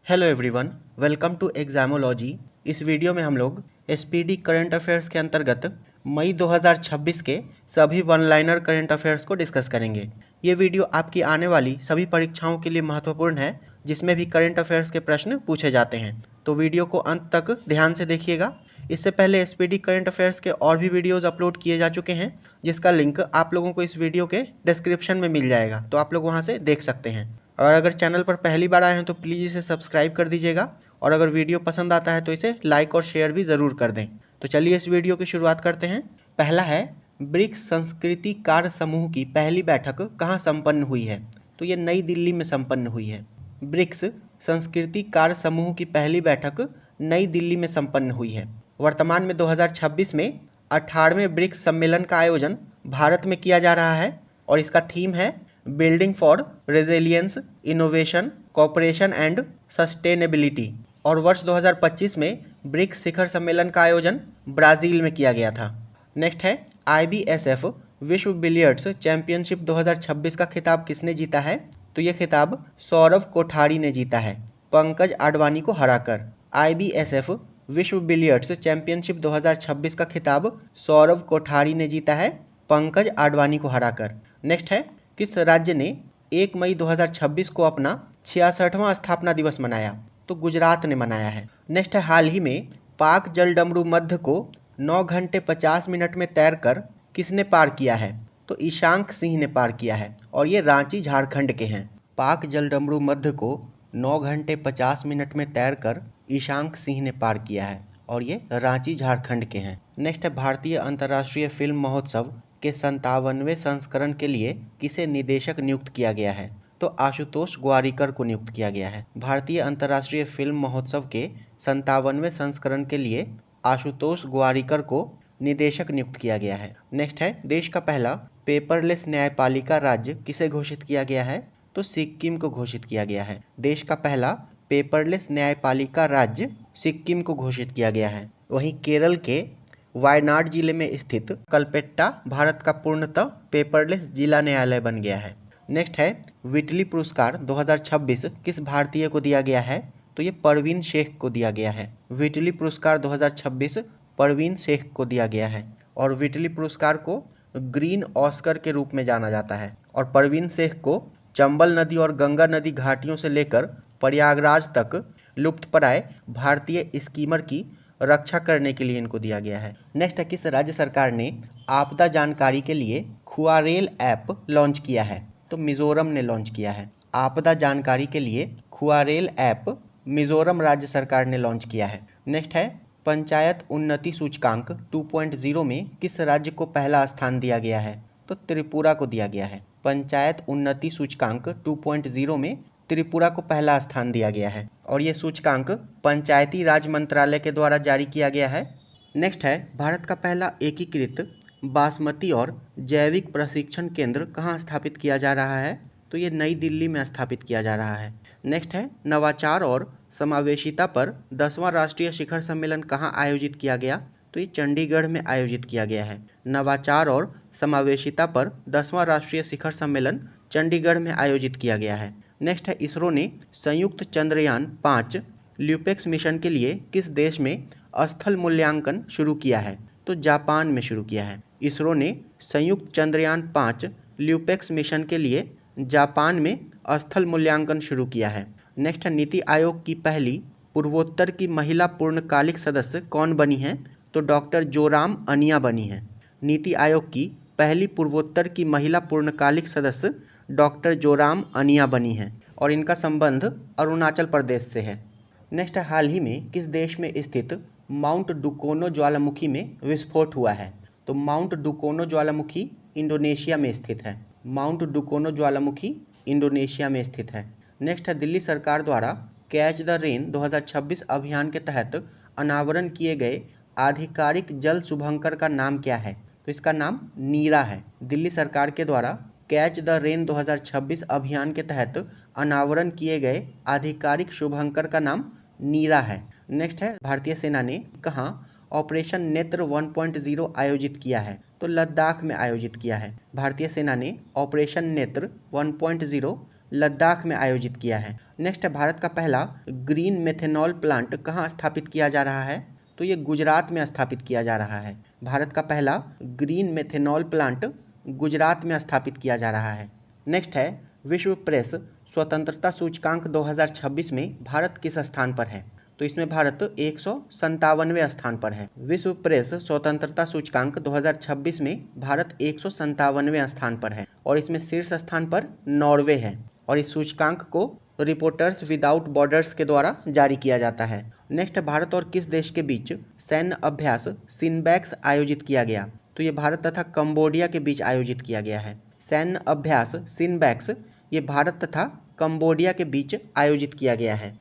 Hello everyone, welcome to Examology. इस video में हम लोग एसपीडी करंट अफेयर्स के अंतर्गत मई 2026 के सभी वन लाइनर करंट अफेयर्स को डिस्कस करेंगे। ये वीडियो आपकी आने वाली सभी परीक्षाओं के लिए महत्वपूर्ण है, जिसमें भी करंट अफेयर्स के प्रश्न पूछे जाते हैं। तो वीडियो को अंत तक ध्यान से देखिएगा। इससे पहले एसपीडी करंट अफेयर्स के और भी वीडियोज़ अपलोड किए जा चुके हैं, जिसका लिंक आप लोगों को इस वीडियो के डिस्क्रिप्शन में मिल जाएगा, तो आप लोग वहाँ से देख सकते हैं। और अगर चैनल पर पहली बार आए हैं तो प्लीज़ इसे सब्सक्राइब कर दीजिएगा, और अगर वीडियो पसंद आता है तो इसे लाइक और शेयर भी ज़रूर कर दें। तो चलिए इस वीडियो की शुरुआत करते हैं। पहला है, ब्रिक्स संस्कृति कार्य समूह की पहली बैठक कहाँ संपन्न हुई है? तो ये नई दिल्ली में संपन्न हुई है। ब्रिक्स संस्कृति कार्य समूह की पहली बैठक नई दिल्ली में संपन्न हुई है। वर्तमान में 2026 में 18वें ब्रिक्स सम्मेलन का आयोजन भारत में किया जा रहा है, और इसका थीम है building for resilience, innovation, cooperation and sustainability. और वर्ष 2025 में ब्रिक्स शिखर सम्मेलन का आयोजन ब्राज़ील में किया गया था। नेक्स्ट है, IBSF विश्व बिलियर्ड्स चैंपियनशिप 2026 का खिताब किसने जीता है? तो ये खिताब सौरव कोठारी ने जीता है, पंकज आडवाणी को हराकर। IBSF विश्व बिलियर्ड्स चैंपियनशिप 2026 का खिताब सौरव कोठारी ने जीता है, पंकज आडवाणी को हराकर। नेक्स्ट है, किस राज्य ने 1 मई 2026 को अपना 66वां स्थापना दिवस मनाया? तो गुजरात ने मनाया है। नेक्स्ट है, हाल ही में पाक जलडमरू मध्य को 9 घंटे 50 मिनट में तैरकर किसने पार किया है? तो ईशांक सिंह ने पार किया है, और ये रांची झारखंड के हैं। पाक जलडमरू मध्य को 9 घंटे 50 मिनट में तैरकर ईशांक सिंह ने पार किया है, और ये रांची झारखंड के हैं। नेक्स्ट है, भारतीय अंतर्राष्ट्रीय फिल्म महोत्सव के 57वें संस्करण के लिए किसे निदेशक नियुक्त किया गया है? तो आशुतोष ग्वारिकर को नियुक्त किया गया है। भारतीय अंतर्राष्ट्रीय फिल्म महोत्सव के 57वें संस्करण के लिए आशुतोष ग्वारिकर को निदेशक नियुक्त किया गया है। नेक्स्ट है, देश का पहला पेपरलेस न्यायपालिका राज्य किसे घोषित किया गया है? तो सिक्किम को घोषित किया गया है। देश का पहला पेपरलेस न्यायपालिका राज्य सिक्किम को घोषित किया गया है। वहीं केरल के वायनाड जिले में स्थित कलपेट्टा भारत का पूर्णतः पेपरलेस जिला न्यायालय बन गया है। नेक्स्ट है, विटली पुरस्कार 2026 किस भारतीय को दिया गया है? तो ये परवीन शेख को दिया गया है। विटली पुरस्कार 2026 परवीन शेख को दिया गया है, और विटली पुरस्कार को ग्रीन ऑस्कर के रूप में जाना जाता है। और परवीन शेख को चंबल नदी और गंगा नदी घाटियों से लेकर प्रयागराज तक लुप्तप्राय भारतीय स्कीमर की रक्षा करने के लिए इनको दिया गया है। नेक्स्ट है, किस राज्य सरकार ने आपदा जानकारी के लिए खुआरेल ऐप लॉन्च किया है? तो मिजोरम ने लॉन्च किया है। आपदा जानकारी के लिए खुआरेल ऐप मिजोरम राज्य सरकार ने लॉन्च किया है। नेक्स्ट है, पंचायत उन्नति सूचकांक 2.0 में किस राज्य को पहला स्थान दिया गया है? तो त्रिपुरा को दिया गया है। पंचायत उन्नति सूचकांक 2.0 में त्रिपुरा को पहला स्थान दिया गया है, और ये सूचकांक पंचायती राज मंत्रालय के द्वारा जारी किया गया है। नेक्स्ट है, भारत का पहला एकीकृत बासमती और जैविक प्रशिक्षण केंद्र कहाँ स्थापित किया जा रहा है? तो ये नई दिल्ली में स्थापित किया जा रहा है। नेक्स्ट है, नवाचार और समावेशिता पर 10वां राष्ट्रीय शिखर सम्मेलन कहाँ आयोजित किया गया? तो ये चंडीगढ़ में आयोजित किया गया है। नवाचार और समावेशिता पर 10वां राष्ट्रीय शिखर सम्मेलन चंडीगढ़ में आयोजित किया गया है। नेक्स्ट है, इसरो ने संयुक्त चंद्रयान 5 ल्यूपेक्स मिशन के लिए किस देश में स्थल मूल्यांकन शुरू किया है? तो जापान में शुरू किया है। इसरो ने संयुक्त चंद्रयान 5 ल्यूपेक्स मिशन के लिए जापान में स्थल मूल्यांकन शुरू किया है। नेक्स्ट है, नीति आयोग की पहली पूर्वोत्तर की महिला पूर्णकालिक सदस्य कौन बनी है? तो डॉक्टर जोराम अनिया बनी है। नीति आयोग की पहली पूर्वोत्तर की महिला पूर्णकालिक सदस्य डॉक्टर जोराम अनिया बनी है, और इनका संबंध अरुणाचल प्रदेश से है। नेक्स्ट है, हाल ही में किस देश में स्थित माउंट डुकोनो ज्वालामुखी में विस्फोट हुआ है? तो माउंट डुकोनो ज्वालामुखी इंडोनेशिया में स्थित है। माउंट डुकोनो ज्वालामुखी इंडोनेशिया में स्थित है। नेक्स्ट है, दिल्ली सरकार द्वारा कैच द रेन 2026 अभियान के तहत अनावरण किए गए आधिकारिक जल शुभंकर का नाम क्या है? तो इसका नाम नीरा है। दिल्ली सरकार के द्वारा कैच द रेन 2026 अभियान के तहत अनावरण किए गए आधिकारिक शुभंकर का नाम नीरा है। नेक्स्ट है, भारतीय सेना ने कहाँ ऑपरेशन नेत्र 1.0 आयोजित किया है? तो लद्दाख में आयोजित किया है। भारतीय सेना ने ऑपरेशन नेत्र 1.0 लद्दाख में आयोजित किया है। नेक्स्ट है भारत का पहला ग्रीन मेथेनॉल प्लांट कहाँ स्थापित किया जा रहा है? तो ये गुजरात में स्थापित किया जा रहा है। भारत का पहला ग्रीन मेथेनॉल प्लांट गुजरात में स्थापित किया जा रहा है। नेक्स्ट है विश्व प्रेस स्वतंत्रता सूचकांक 2026 में भारत किस स्थान पर है? तो इसमें भारत 157वें स्थान पर है। विश्व प्रेस स्वतंत्रता सूचकांक 2026 में भारत 157वें स्थान पर है और इसमें शीर्ष स्थान पर नॉर्वे है और इस सूचकांक को रिपोर्टर्स विदाउट बॉर्डर्स के द्वारा जारी किया जाता है। नेक्स्ट, भारत और किस देश के बीच सैन्य अभ्यास सिनबैक्स आयोजित किया गया? तो ये भारत तथा कंबोडिया के बीच आयोजित किया गया है। सैन्य अभ्यास सिनबैक्स ये भारत तथा कंबोडिया के बीच आयोजित किया गया है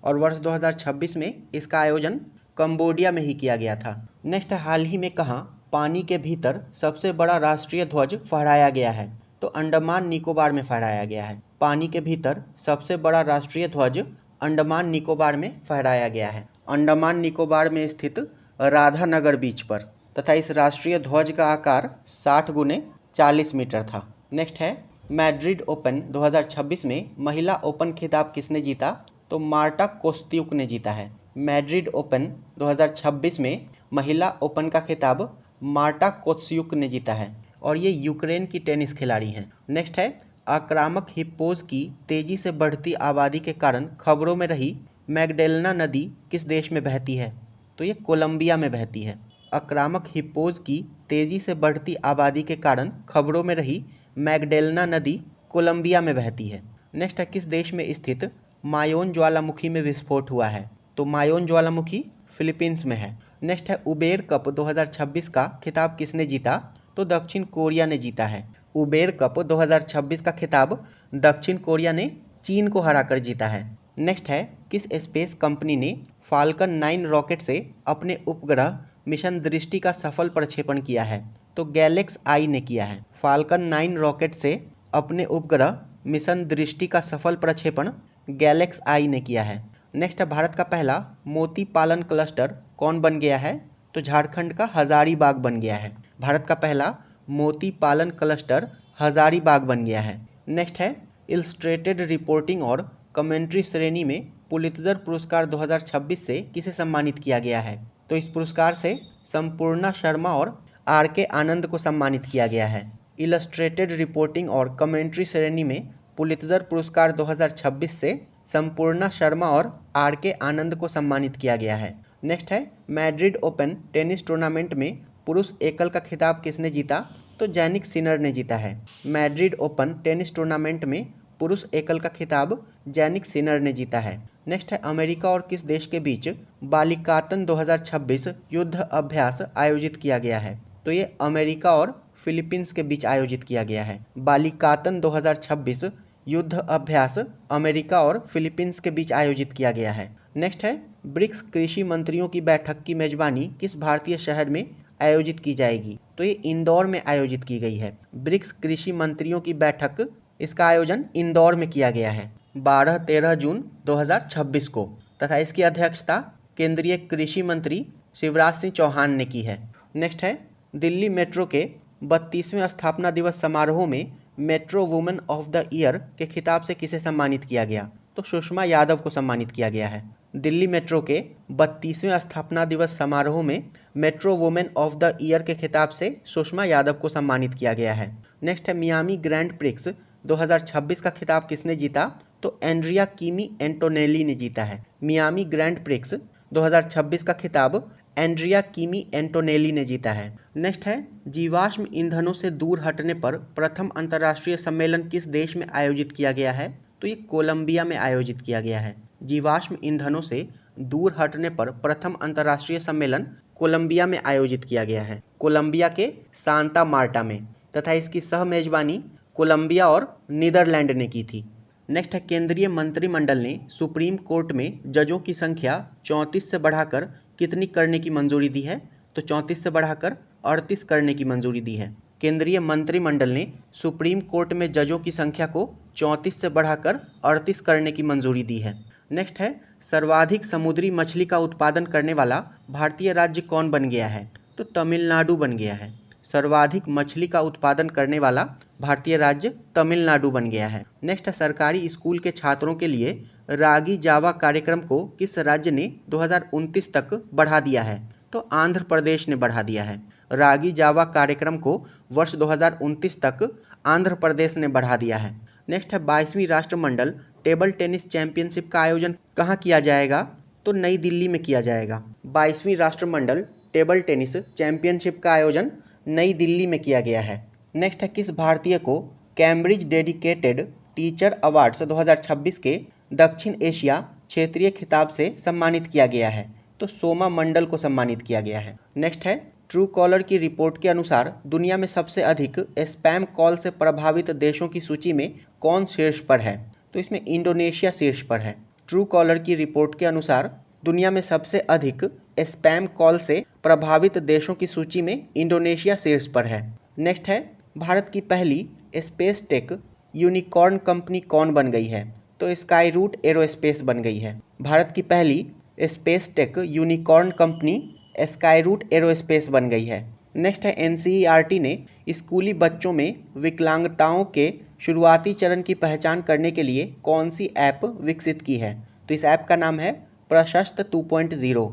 और वर्ष 2026 में इसका आयोजन कंबोडिया में ही किया गया था। नेक्स्ट, हाल ही में कहाँ पानी के भीतर सबसे बड़ा राष्ट्रीय ध्वज फहराया गया है? तो अंडमान निकोबार में फहराया गया है। पानी के भीतर सबसे बड़ा राष्ट्रीय ध्वज अंडमान निकोबार में फहराया गया है, अंडमान निकोबार में स्थित राधानगर बीच पर, तथा इस राष्ट्रीय ध्वज का आकार 60 गुने 40 मीटर था। नेक्स्ट है मैड्रिड ओपन 2026 में महिला ओपन खिताब किसने जीता? तो मार्टा कोस्त्युक ने जीता है। मैड्रिड ओपन 2026 में महिला ओपन का खिताब मार्टा कोस्त्युक ने जीता है और ये यूक्रेन की टेनिस खिलाड़ी हैं। नेक्स्ट है आक्रामक हिप्पोज की तेजी से बढ़ती आबादी के कारण खबरों में रही मैगडेलना नदी किस देश में बहती है? तो ये कोलंबिया में बहती है। आक्रामक हिप्पोज की तेजी से बढ़ती आबादी के कारण खबरों में रही मैगडेलना नदी कोलंबिया में बहती है। नेक्स्ट है किस देश में स्थित मायोन ज्वालामुखी में विस्फोट हुआ है? तो मायोन ज्वालामुखी फिलीपींस में है। नेक्स्ट है उबेर कप 2026 का खिताब किसने जीता? तो दक्षिण कोरिया ने जीता है। उबेर कप 2026 का खिताब दक्षिण कोरिया ने चीन को हराकर जीता है। नेक्स्ट है किस स्पेस कंपनी ने फाल्कन 9 रॉकेट से अपने उपग्रह मिशन दृष्टि का सफल प्रक्षेपण किया है? तो गैलेक्स आई ने किया है। फाल्कन 9 रॉकेट से अपने उपग्रह मिशन दृष्टि का सफल प्रक्षेपण गैलेक्स आई ने किया है। नेक्स्ट है भारत का पहला मोती पालन क्लस्टर कौन बन गया है? तो झारखंड का हजारीबाग बन गया है। भारत का पहला मोती पालन क्लस्टर हजारीबाग बन गया है। नेक्स्ट है इलस्ट्रेटेड रिपोर्टिंग और कमेंट्री श्रेणी में पुलित्जर पुरस्कार 2026 से किसे सम्मानित किया गया है? तो इस पुरस्कार से संपूर्णा शर्मा और आर.के. आनंद को सम्मानित किया गया है। इलस्ट्रेटेड रिपोर्टिंग और कमेंट्री श्रेणी में पुलित्जर पुरस्कार 2026 से संपूर्णा शर्मा और आर.के. आनंद को सम्मानित किया गया है। नेक्स्ट है मैड्रिड ओपन टेनिस टूर्नामेंट में पुरुष एकल का खिताब किसने जीता? तो जैनिक सिनर ने जीता है। मैड्रिड ओपन टेनिस टूर्नामेंट में पुरुष एकल का खिताब जैनिक सिनर ने जीता है। नेक्स्ट है अमेरिका और किस देश के बीच बालिकातन 2026 युद्ध अभ्यास आयोजित किया गया है? तो ये अमेरिका और फिलीपींस के बीच आयोजित किया गया है। बालिकातन 2026 युद्ध अभ्यास अमेरिका और फिलीपींस के बीच आयोजित किया गया है। नेक्स्ट है ब्रिक्स कृषि मंत्रियों की बैठक की मेजबानी किस भारतीय शहर में आयोजित की जाएगी? तो ये इंदौर में आयोजित की गई है। ब्रिक्स कृषि मंत्रियों की बैठक इसका आयोजन इंदौर में किया गया है 12-13 जून 2026 को, तथा इसकी अध्यक्षता केंद्रीय कृषि मंत्री शिवराज सिंह चौहान ने की है। नेक्स्ट है दिल्ली मेट्रो के 32वें स्थापना दिवस समारोह में metro women of the year के खिताब से किसे सम्मानित किया गया? तो सुषमा यादव को सम्मानित किया गया है। दिल्ली मेट्रो के 32वें स्थापना दिवस समारोह में metro women of the year के खिताब से सुषमा यादव को सम्मानित किया गया है। नेक्स्ट है मियामी ग्रैंड प्रिक्स 2026 का खिताब किसने जीता? तो एंड्रिया किमी एंटोनेली ने जीता है। मियामी ग्रैंड प्रिक्स 2026 का खिताब एंड्रिया किमी एंटोनेली ने जीता है। नेक्स्ट है जीवाश्म ईंधनों से दूर हटने पर प्रथम अंतर्राष्ट्रीय सम्मेलन किस देश में आयोजित किया गया है? तो ये कोलंबिया में आयोजित किया गया है। जीवाश्म ईंधनों से दूर हटने पर प्रथम अंतर्राष्ट्रीय सम्मेलन कोलंबिया में आयोजित किया गया है, कोलंबिया के सांता मार्टा में, तथा इसकी सह मेजबानी कोलंबिया और नीदरलैंड ने की थी। नेक्स्ट है केंद्रीय मंत्रिमंडल ने सुप्रीम कोर्ट में जजों की संख्या 34 से बढ़ाकर कितनी करने की मंजूरी दी है? तो 34 से बढ़ाकर 38 करने की मंजूरी दी है। केंद्रीय मंत्रिमंडल ने सुप्रीम कोर्ट में जजों की संख्या को 34 से बढ़ाकर 38 करने की मंजूरी दी है। नेक्स्ट है सर्वाधिक समुद्री मछली का उत्पादन करने वाला भारतीय राज्य कौन बन गया है? तो तमिलनाडु बन गया है। सर्वाधिक मछली का उत्पादन करने वाला भारतीय राज्य तमिलनाडु बन गया है। नेक्स्ट है सरकारी स्कूल के छात्रों के लिए रागी जावा कार्यक्रम को किस राज्य ने 2029 तक बढ़ा दिया है? तो आंध्र प्रदेश ने बढ़ा दिया है। रागी जावा कार्यक्रम को वर्ष 2029 तक आंध्र प्रदेश ने बढ़ा दिया है। नेक्स्ट है 22वीं राष्ट्रमंडल टेबल टेनिस चैंपियनशिप का आयोजन कहाँ किया जाएगा? तो नई दिल्ली में किया जाएगा। 22वीं राष्ट्रमंडल टेबल टेनिस चैंपियनशिप का आयोजन नई दिल्ली में किया गया है। नेक्स्ट है किस भारतीय को कैम्ब्रिज डेडिकेटेड टीचर अवार्ड्स 2026 के दक्षिण एशिया क्षेत्रीय खिताब से सम्मानित किया गया है? तो सोमा मंडल को सम्मानित किया गया है। नेक्स्ट है ट्रू कॉलर की रिपोर्ट के अनुसार दुनिया में सबसे अधिक स्पैम कॉल से प्रभावित देशों की सूची में कौन शीर्ष पर है? तो इसमें इंडोनेशिया शीर्ष पर है। ट्रू कॉलर की रिपोर्ट के अनुसार दुनिया में सबसे अधिक स्पैम कॉल से प्रभावित देशों की सूची में इंडोनेशिया शीर्ष पर है। नेक्स्ट है भारत की पहली स्पेस टेक यूनिकॉर्न कंपनी कौन बन गई है? तो स्काई रूट एरोस्पेस बन गई है। भारत की पहली space tech unicorn company Skyroot Aerospace बन गई है। नेक्स्ट है एनसीईआरटी ने स्कूली बच्चों में विकलांगताओं के शुरुआती चरण की पहचान करने के लिए कौन सी ऐप विकसित की है? तो इस ऐप का नाम है प्रशस्त 2.0।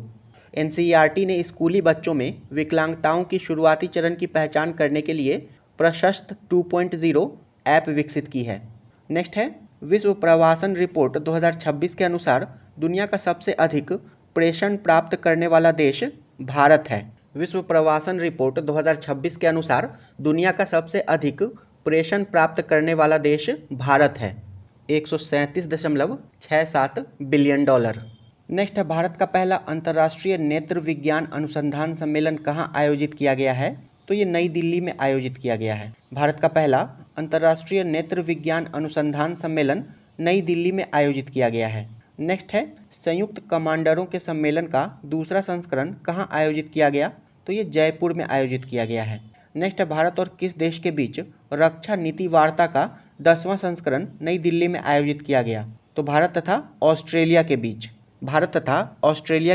एनसीईआरटी ने स्कूली बच्चों में विकलांगताओं की शुरुआती चरण की पहचान करने के लिए प्रशस्त 2.0 ऐप विकसित की है। नेक्स्ट है विश्व प्रवासन रिपोर्ट 2026 के अनुसार दुनिया का सबसे अधिक प्रेषण प्राप्त करने वाला देश भारत है। विश्व प्रवासन रिपोर्ट 2026 के अनुसार दुनिया का सबसे अधिक प्रेषण प्राप्त करने वाला देश भारत है, 137.67 बिलियन डॉलर। नेक्स्ट है भारत का पहला अंतर्राष्ट्रीय नेत्र विज्ञान अनुसंधान सम्मेलन कहाँ आयोजित किया गया है? तो ये नई दिल्ली में आयोजित किया गया है। भारत का पहला अंतर्राष्ट्रीय नेत्र विज्ञान अनुसंधान सम्मेलन नई दिल्ली में आयोजित किया गया है। नेक्स्ट है संयुक्त कमांडरों के सम्मेलन का दूसरा संस्करण कहाँ आयोजित किया गया? तो ये जयपुर में आयोजित किया गया है। नेक्स्ट है भारत और किस देश के बीच रक्षा नीति वार्ता का 10वां संस्करण नई दिल्ली में आयोजित किया गया? तो भारत तथा ऑस्ट्रेलिया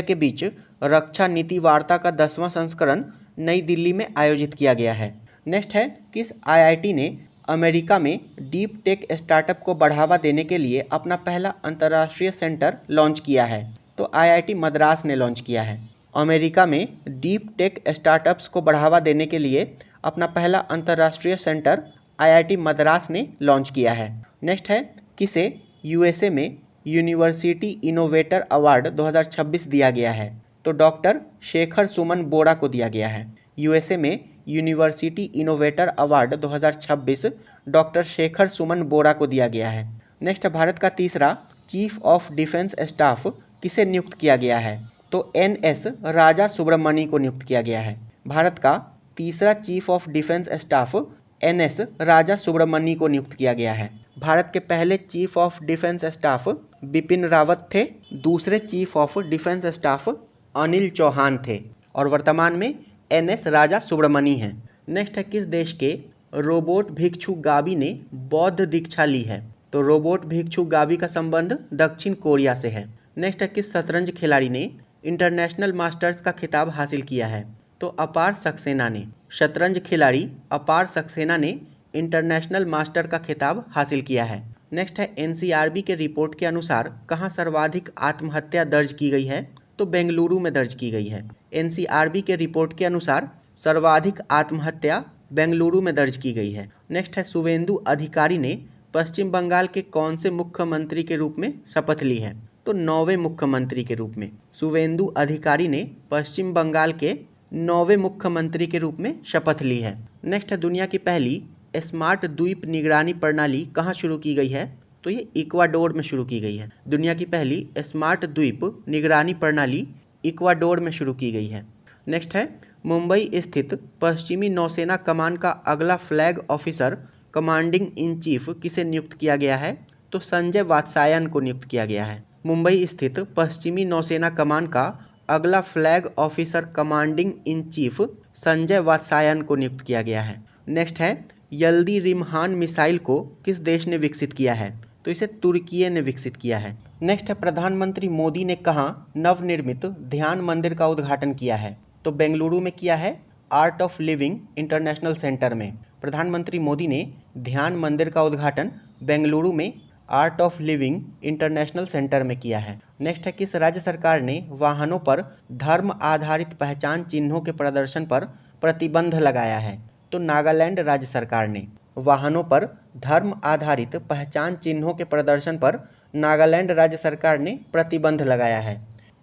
के बीच रक्षा नीति वार्ता का 10वां संस्करण नई दिल्ली में आयोजित किया गया है। नेक्स्ट है किस आईआईटी ने अमेरिका में डीप टेक स्टार्टअप को बढ़ावा देने के लिए अपना पहला अंतर्राष्ट्रीय सेंटर लॉन्च किया है? तो आईआईटी मद्रास ने लॉन्च किया है। अमेरिका में डीप टेक स्टार्टअप्स को बढ़ावा देने के लिए अपना पहला अंतर्राष्ट्रीय सेंटर आईआईटी मद्रास ने लॉन्च किया है। नेक्स्ट है किसे यूएसए में यूनिवर्सिटी इनोवेटर अवार्ड 2026 दिया गया है? तो डॉक्टर शेखर सुमन बोरा को दिया गया है। यूएसए में university innovator award 2026 doctor Shekhar Suman Bora को दिया गया है। नेक्स्ट भारत का तीसरा चीफ ऑफ डिफेंस स्टाफ किसे नियुक्त किया गया है? तो एनएस राजा सुब्रमणी को नियुक्त किया गया है। भारत का तीसरा chief of defence staff NS Raja Subramani को नियुक्त किया गया है। भारत के पहले chief of defence staff Bipin Rawat थे। दूसरे chief of defence staff Anil Chauhan थे और वर्तमान में एनएस राजा सुब्रमणी हैं। नेक्स्ट है किस देश के रोबोट भिक्षु गाबी ने बौद्ध दीक्षा ली है? तो रोबोट भिक्षु गाबी का संबंध दक्षिण कोरिया से है। नेक्स्ट है किस शतरंज खिलाड़ी ने इंटरनेशनल मास्टर्स का खिताब हासिल किया है? तो अपार सक्सेना ने। शतरंज खिलाड़ी अपार सक्सेना ने इंटरनेशनल मास्टर का खिताब हासिल किया है। नेक्स्ट है एनसीआरबी के रिपोर्ट के अनुसार कहाँ सर्वाधिक आत्महत्या दर्ज की गई है? तो बेंगलुरु में दर्ज की गई है। एनसीआरबी के रिपोर्ट के अनुसार सर्वाधिक आत्महत्या बेंगलुरु में दर्ज की गई है। नेक्स्ट है शुवेंदु अधिकारी ने पश्चिम बंगाल के कौन से मुख्यमंत्री के रूप में शपथ ली है? तो 9वें मुख्यमंत्री के रूप में शुवेंदु अधिकारी ने पश्चिम बंगाल के 9वें मुख्यमंत्री के रूप में शपथ ली है। नेक्स्ट है दुनिया की पहली स्मार्ट द्वीप निगरानी प्रणाली कहाँ शुरू की गई है? तो ये इक्वाडोर में शुरू की गई है। दुनिया की पहली स्मार्ट द्वीप निगरानी प्रणाली इक्वाडोर में शुरू की गई है। नेक्स्ट है मुंबई स्थित पश्चिमी नौसेना कमान का अगला flag officer commanding in chief किसे नियुक्त किया गया है? तो संजय वात्सायन को नियुक्त किया गया है। मुंबई स्थित पश्चिमी नौसेना कमान का अगला flag officer commanding in chief Sanjay Vatsayan को नियुक्त किया गया है। नेक्स्ट है यल्दी रिमहान मिसाइल को किस देश ने विकसित किया है? तो इसे तुर्की ने विकसित किया है। नेक्स्ट है प्रधानमंत्री मोदी ने कहाँ नवनिर्मित ध्यान मंदिर का उद्घाटन किया है? तो बेंगलुरु में किया है, art of living international centre में। प्रधानमंत्री मोदी ने ध्यान मंदिर का उद्घाटन बेंगलुरु में art of living international centre में किया है। नेक्स्ट है, किस राज्य सरकार ने वाहनों पर धर्म आधारित पहचान चिन्हों के प्रदर्शन पर प्रतिबंध लगाया है? तो नागालैंड राज्य सरकार ने वाहनों पर धर्म आधारित पहचान चिन्हों के प्रदर्शन पर नागालैंड राज्य सरकार ने प्रतिबंध लगाया है।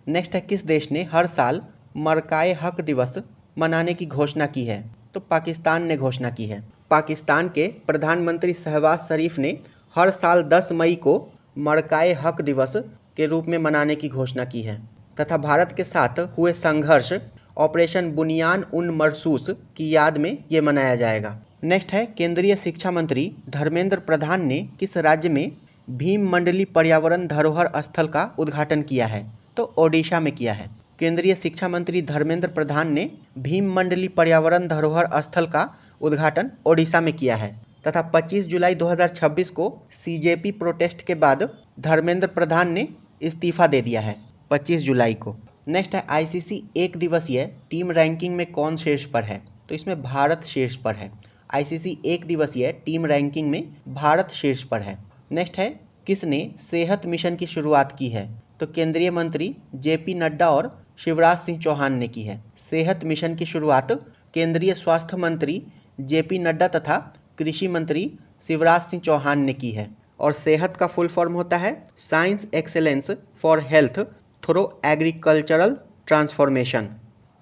नेक्स्ट है, किस देश ने हर साल मरकाए हक दिवस मनाने की घोषणा की है? तो पाकिस्तान ने घोषणा की है। पाकिस्तान के प्रधानमंत्री शहबाज शरीफ ने हर साल 10 मई को मरकाए हक दिवस के रूप में मनाने की घोषणा की है तथा भारत के साथ हुए संघर्ष ऑपरेशन बुनियान उन मरसूस की याद में ये मनाया जाएगा। नेक्स्ट है, केंद्रीय शिक्षा मंत्री धर्मेंद्र प्रधान ने किस राज्य में भीम मंडली पर्यावरण धरोहर स्थल का उद्घाटन किया है? तो ओडिशा में किया है। केंद्रीय शिक्षा मंत्री धर्मेंद्र प्रधान ने भीम मंडली पर्यावरण धरोहर स्थल का उद्घाटन ओडिशा में किया है तथा 25 जुलाई 2026 को सीजेपी प्रोटेस्ट के बाद धर्मेंद्र प्रधान ने इस्तीफा दे दिया है 25 जुलाई को। नेक्स्ट है, आईसीसी एक दिवसीय टीम रैंकिंग में कौन शीर्ष पर है? तो इसमें भारत शीर्ष पर है। आईसीसी एक दिवसीय टीम रैंकिंग में भारत शीर्ष पर है। नेक्स्ट है, किसने सेहत मिशन की शुरुआत की है? तो केंद्रीय मंत्री जेपी नड्डा और शिवराज सिंह चौहान ने की है। सेहत मिशन की शुरुआत केंद्रीय स्वास्थ्य मंत्री जेपी नड्डा तथा कृषि मंत्री शिवराज सिंह चौहान ने की है। और सेहत का फुल फॉर्म होता है science excellence for health through agricultural transformation.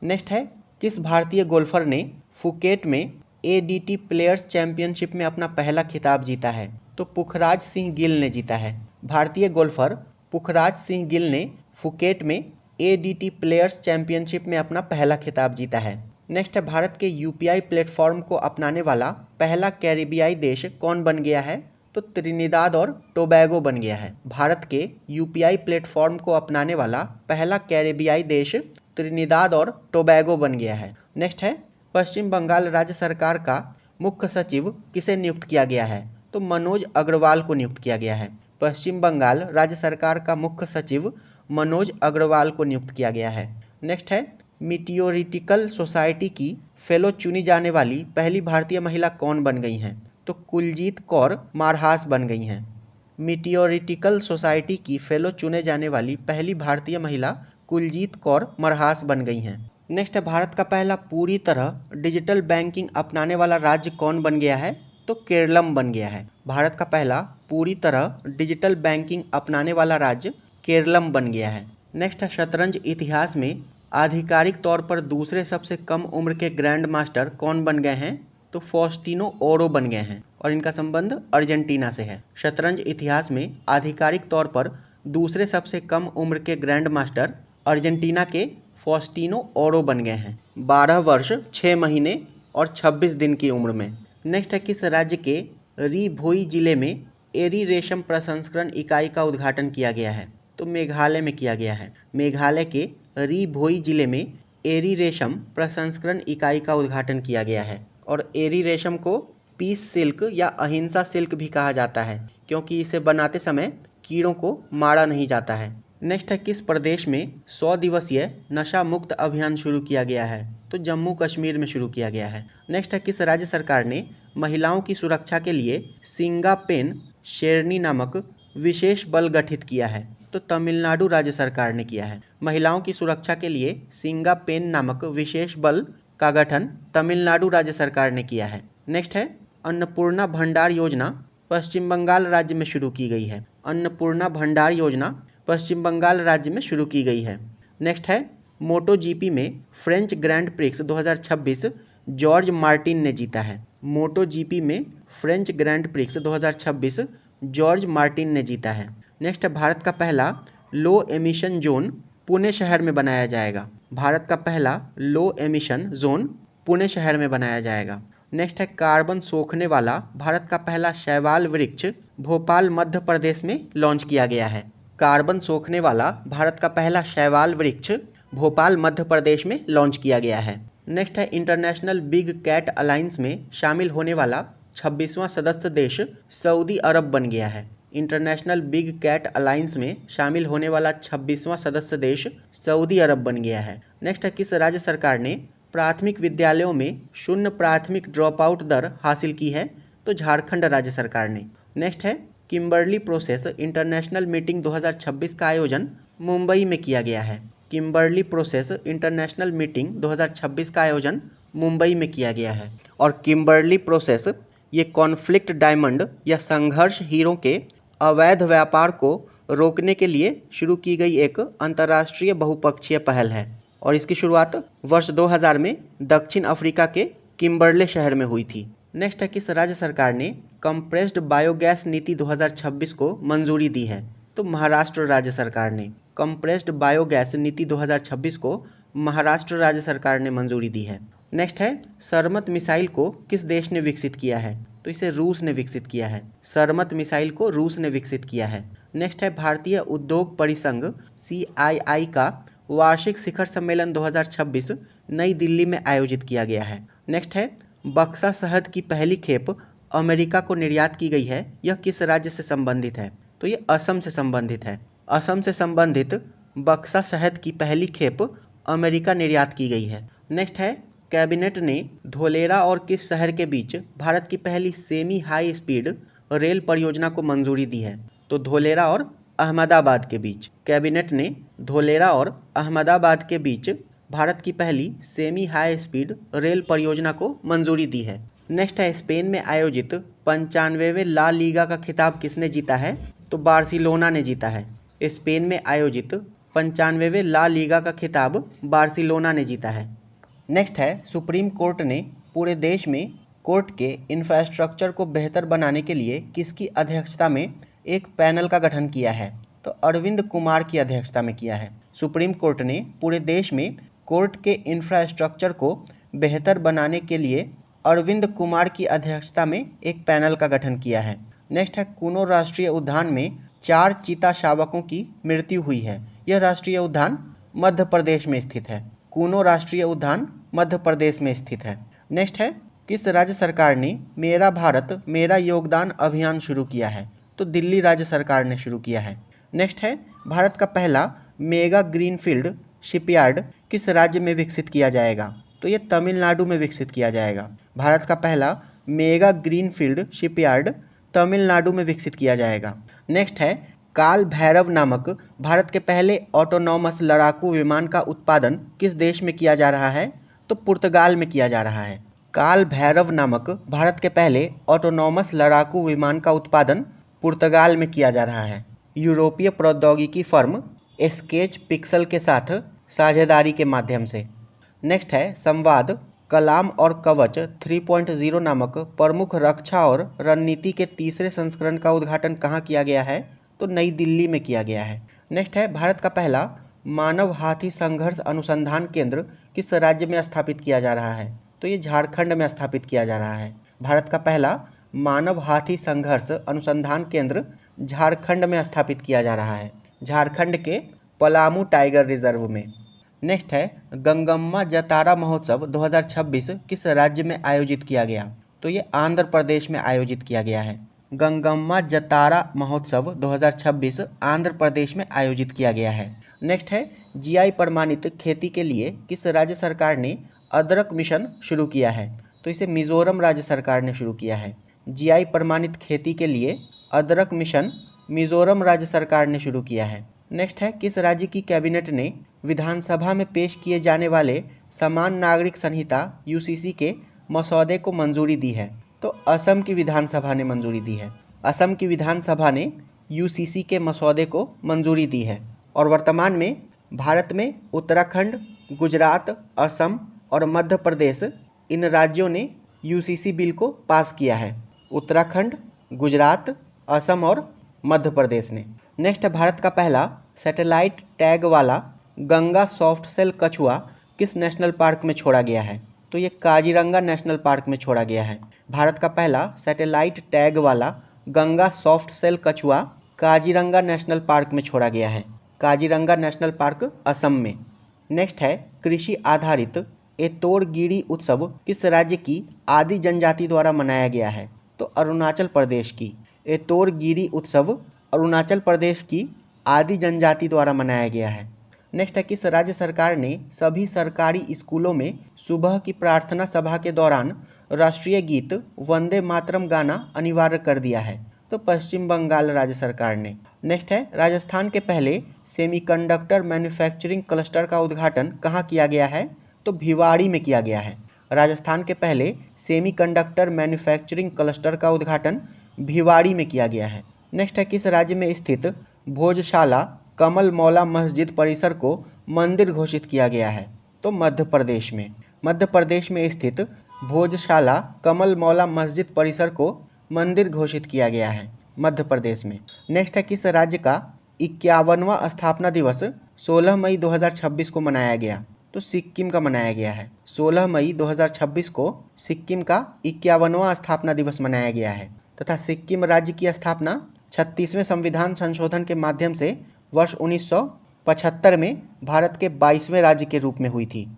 Next है, किस भारतीय गोल्फर ने फुकेट में एडीटी प्लेयर्स चैंपियनशिप में अपना पहला खिताब जीता है? तो पुखराज सिंह गिल ने जीता है। भारतीय गोल्फर पुखराज सिंह गिल ने फुकेट में एडीटी प्लेयर्स चैंपियनशिप में अपना पहला खिताब जीता है। नेक्स्ट है, भारत के यूपीआई प्लेटफॉर्म को अपनाने वाला पहला कैरिबियाई देश कौन बन गया है? तो त्रिनिदाद और टोबैगो बन गया है। भारत के यूपीआई प्लेटफॉर्म को अपनाने वाला पहला कैरिबियाई देश त्रिनिदाद और टोबैगो बन गया है। नेक्स्ट है, पश्चिम बंगाल राज्य सरकार का मुख्य सचिव किसे नियुक्त किया गया है? तो मनोज अग्रवाल को नियुक्त किया गया है। पश्चिम बंगाल राज्य सरकार का मुख्य सचिव मनोज अग्रवाल को नियुक्त किया गया है। नेक्स्ट है, मीटियोरिटिकल सोसाइटी की फेलो चुनी जाने वाली पहली भारतीय महिला कौन बन गई हैं? तो कुलजीत कौर मारहास बन गई हैं। मीटियोरिटिकल सोसाइटी की फेलो चुने जाने वाली पहली भारतीय महिला कुलजीत कौर मरहास बन गई हैं। नेक्स्ट है, भारत का पहला पूरी तरह डिजिटल बैंकिंग अपनाने वाला राज्य कौन बन गया है? तो केरलम बन गया है। भारत का पहला पूरी तरह डिजिटल बैंकिंग अपनाने वाला राज्य केरलम बन गया है। नेक्स्ट है, शतरंज इतिहास में आधिकारिक तौर पर दूसरे सबसे कम उम्र के ग्रैंड मास्टर कौन बन गए हैं? तो फॉस्टिनो ओरो बन गए हैं और इनका संबंध अर्जेंटीना से है। शतरंज इतिहास में आधिकारिक तौर पर दूसरे सबसे कम उम्र के ग्रैंड मास्टर अर्जेंटीना के फॉस्टिनो ओरो बन गए हैं 12 वर्ष 6 महीने और 26 दिन की उम्र में। नेक्स्ट है, किस राज्य के री भोई जिले में एरी रेशम प्रसंस्करण इकाई का उद्घाटन किया गया है? तो मेघालय में किया गया है। मेघालय के री भोई जिले में एरी रेशम प्रसंस्करण इकाई का उद्घाटन किया गया है। और एरी रेशम को पीस सिल्क या अहिंसा सिल्क भी कहा जाता है क्योंकि इसे बनाते समय कीड़ों को मारा नहीं जाता है। नेक्स्ट है, किस प्रदेश में 100 दिवसीय नशा मुक्त अभियान शुरू किया गया है? तो जम्मू कश्मीर में शुरू किया गया है। नेक्स्ट है, किस राज्य सरकार ने महिलाओं की सुरक्षा के लिए सिंगापेन शेरनी नामक विशेष बल गठित किया है? तो तमिलनाडु राज्य सरकार ने किया है। महिलाओं की सुरक्षा के लिए सिंगापेन नामक विशेष बल का गठन तमिलनाडु राज्य सरकार ने किया है। नेक्स्ट है, अन्नपूर्णा भंडार योजना पश्चिम बंगाल राज्य में शुरू की गई है। अन्नपूर्णा भंडार योजना पश्चिम बंगाल राज्य में शुरू की गई है। नेक्स्ट है, मोटो जीपी में French grand prix 2026 George Martin ने जीता है। मोटो जीपी में French grand prix 2026 George Martin ने जीता है। नेक्स्ट है, भारत का पहला लो एमिशन जोन पुणे शहर में बनाया जाएगा। भारत का पहला लो एमिशन जोन पुणे शहर में बनाया जाएगा। नेक्स्ट है, कार्बन सोखने वाला भारत का पहला शैवाल वृक्ष भोपाल मध्य प्रदेश में लॉन्च किया गया है। कार्बन सोखने वाला भारत का पहला शैवाल वृक्ष भोपाल मध्य प्रदेश में लॉन्च किया गया है। नेक्स्ट है, इंटरनेशनल बिग कैट अलायंस में शामिल होने वाला 26वां सदस्य देश सऊदी अरब बन गया है। इंटरनेशनल बिग कैट अलायंस में शामिल होने वाला 26वां सदस्य देश सऊदी अरब बन गया है। नेक्स्ट है, किस राज्य सरकार ने प्राथमिक विद्यालयों में शून्य प्राथमिक ड्रॉप आउट दर हासिल की है? तो झारखंड राज्य सरकार ने। नेक्स्ट है, किम्बर्ली प्रोसेस इंटरनेशनल मीटिंग 2026 का आयोजन मुंबई में किया गया है। किम्बर्ली प्रोसेस इंटरनेशनल मीटिंग 2026 का आयोजन मुंबई में किया गया है। और किम्बर्ली प्रोसेस ये कॉन्फ्लिक्ट डायमंड या संघर्ष हीरों के अवैध व्यापार को रोकने के लिए शुरू की गई एक अंतर्राष्ट्रीय बहुपक्षीय पहल है और इसकी शुरुआत वर्ष 2000 में दक्षिण अफ्रीका के किम्बर्ले शहर में हुई थी। नेक्स्ट है, किस राज्य सरकार ने कंप्रेस्ड बायोगैस नीति 2026 को मंजूरी दी है? तो महाराष्ट्र राज्य सरकार ने कंप्रेस्ड बायोगैस नीति 2026 को महाराष्ट्र राज्य सरकार ने मंजूरी दी है। नेक्स्ट है, सरमत मिसाइल को किस देश ने विकसित किया है? तो इसे रूस ने विकसित किया है। सरमत मिसाइल को रूस ने विकसित किया है। नेक्स्ट है, भारतीय उद्योग परिसंघ CII का वार्षिक शिखर सम्मेलन 2026 नई दिल्ली में आयोजित किया गया है। नेक्स्ट है, बक्सा शहद की पहली खेप अमेरिका को निर्यात की गई है, यह किस राज्य से संबंधित है? तो ये असम से संबंधित है। असम से संबंधित बक्सा शहद की पहली खेप अमेरिका निर्यात की गई है। नेक्स्ट है, कैबिनेट ने धोलेरा और किस शहर के बीच भारत की पहली सेमी हाई स्पीड रेल परियोजना को मंजूरी दी है? तो धोलेरा और अहमदाबाद के बीच। कैबिनेट ने धोलेरा और अहमदाबाद के बीच भारत की पहली सेमी हाई स्पीड रेल परियोजना को मंजूरी दी है। नेक्स्ट है, स्पेन में आयोजित 95वें ला लीगा का खिताब किसने जीता है? तो बार्सिलोना ने जीता है। स्पेन में आयोजित 95वें ला लीगा का खिताब बार्सिलोना ने जीता है। नेक्स्ट है, सुप्रीम कोर्ट ने पूरे देश में कोर्ट के इंफ्रास्ट्रक्चर को बेहतर बनाने के लिए किसकी अध्यक्षता में एक पैनल का गठन किया है? तो अरविंद कुमार की अध्यक्षता में किया है। सुप्रीम कोर्ट ने पूरे देश में कोर्ट के इंफ्रास्ट्रक्चर को बेहतर बनाने के लिए अरविंद कुमार की अध्यक्षता में एक पैनल का गठन किया है। नेक्स्ट है, कूनो राष्ट्रीय उद्यान में 4 चीता शावकों की मृत्यु हुई है। यह राष्ट्रीय उद्यान मध्य प्रदेश में स्थित है। कूनो राष्ट्रीय उद्यान मध्य प्रदेश में स्थित है। नेक्स्ट है, किस राज्य सरकार ने मेरा भारत मेरा योगदान अभियान शुरू किया है? तो दिल्ली राज्य सरकार ने शुरू किया है। नेक्स्ट है, भारत का पहला मेगा ग्रीनफील्ड शिपयार्ड किस राज्य में विकसित किया जाएगा? तो ये तमिलनाडु में विकसित किया जाएगा। भारत का पहला मेगा ग्रीनफील्ड शिपयार्ड तमिलनाडु में विकसित किया जाएगा। नेक्स्ट है, काल भैरव नामक भारत के पहले ऑटोनॉमस लड़ाकू विमान का उत्पादन किस देश में किया जा रहा है? तो पुर्तगाल में किया जा रहा है। काल भैरव नामक भारत के पहले ऑटोनॉमस लड़ाकू विमान का उत्पादन पुर्तगाल में किया जा रहा है। यूरोपीय प्रौद्योगिकी फर्म स्केच पिक्सल के साथ साझेदारी के माध्यम से। नेक्स्ट है, संवाद कलाम और कवच 3.0 नामक प्रमुख रक्षा और रणनीति के तीसरे संस्करण का उद्घाटन कहाँ किया गया है? तो नई दिल्ली में किया गया है। नेक्स्ट है, भारत का पहला मानव हाथी संघर्ष अनुसंधान केंद्र किस राज्य में स्थापित किया जा रहा है? तो ये झारखंड में स्थापित किया जा रहा है। भारत का पहला मानव हाथी संघर्ष अनुसंधान केंद्र झारखंड में स्थापित किया जा रहा है, झारखंड के पलामू टाइगर रिजर्व में। नेक्स्ट है, गंगम्मा जतारा महोत्सव 2026 किस राज्य में आयोजित किया गया? तो ये आंध्र प्रदेश में आयोजित किया गया है। गंगम्मा जतारा महोत्सव 2026 आंध्र प्रदेश में आयोजित किया गया है। नेक्स्ट है, GI प्रमाणित खेती के लिए किस राज्य सरकार ने अदरक मिशन शुरू किया है? तो इसे मिजोरम राज्य सरकार ने शुरू किया है। GI प्रमाणित खेती के लिए अदरक मिशन मिजोरम राज्य सरकार ने शुरू किया है। नेक्स्ट है, किस राज्य की कैबिनेट ने विधानसभा में पेश किए जाने वाले समान नागरिक संहिता UCC के मसौदे को मंजूरी दी है? तो असम की विधानसभा ने मंजूरी दी है। असम की विधानसभा ने UCC के मसौदे को मंजूरी दी है। और वर्तमान में भारत में उत्तराखंड, गुजरात, असम और मध्य प्रदेश इन राज्यों ने UCC बिल को पास किया है। उत्तराखंड, गुजरात, असम और मध्य प्रदेश ने। नेक्स्ट, भारत का पहला सैटेलाइट टैग वाला गंगा सॉफ्ट सेल कछुआ किस नेशनल पार्क में छोड़ा गया है? तो ये काजीरंगा नेशनल पार्क में छोड़ा गया है। भारत का पहला सैटेलाइट टैग वाला गंगा सॉफ्ट सेल कछुआ काजीरंगा नेशनल पार्क में छोड़ा गया है। काजीरंगा नेशनल पार्क असम में। नेक्स्ट है, कृषि आधारित एतोड़गिरी उत्सव किस राज्य की आदि जनजाति द्वारा मनाया गया है? तो अरुणाचल प्रदेश की। एतोड़गिरी उत्सव अरुणाचल प्रदेश की आदि जनजाति द्वारा मनाया गया है। नेक्स्ट है, किस राज्य सरकार ने सभी सरकारी स्कूलों में सुबह की प्रार्थना सभा के दौरान राष्ट्रीय गीत वंदे मातरम गाना अनिवार्य कर दिया है? तो पश्चिम बंगाल राज्य सरकार ने। नेक्स्ट है, राजस्थान के पहले सेमीकंडक्टर मैन्युफैक्चरिंग क्लस्टर का उद्घाटन कहाँ किया गया है? तो भिवाड़ी में किया गया है। राजस्थान के पहले सेमीकंडक्टर मैन्युफैक्चरिंग क्लस्टर का उद्घाटन भिवाड़ी में किया गया है। नेक्स्ट है, किस राज्य में स्थित भोजशाला कमल मौला मस्जिद परिसर को मंदिर घोषित किया गया है? तो मध्य प्रदेश में। मध्य प्रदेश में स्थित भोजशाला कमल मौला मस्जिद परिसर को मंदिर घोषित किया गया है, मध्य प्रदेश में। नेक्स्ट है, किस राज्य का 51वां स्थापना दिवस 16 मई 2026 को मनाया गया? तो सिक्किम का मनाया गया है। 16 मई 2026 को सिक्किम का 51वां स्थापना दिवस मनाया गया है तथा सिक्किम राज्य की स्थापना 36वें संविधान संशोधन के माध्यम से वर्ष 1975 में भारत के 22वें राज्य के रूप में हुई थी।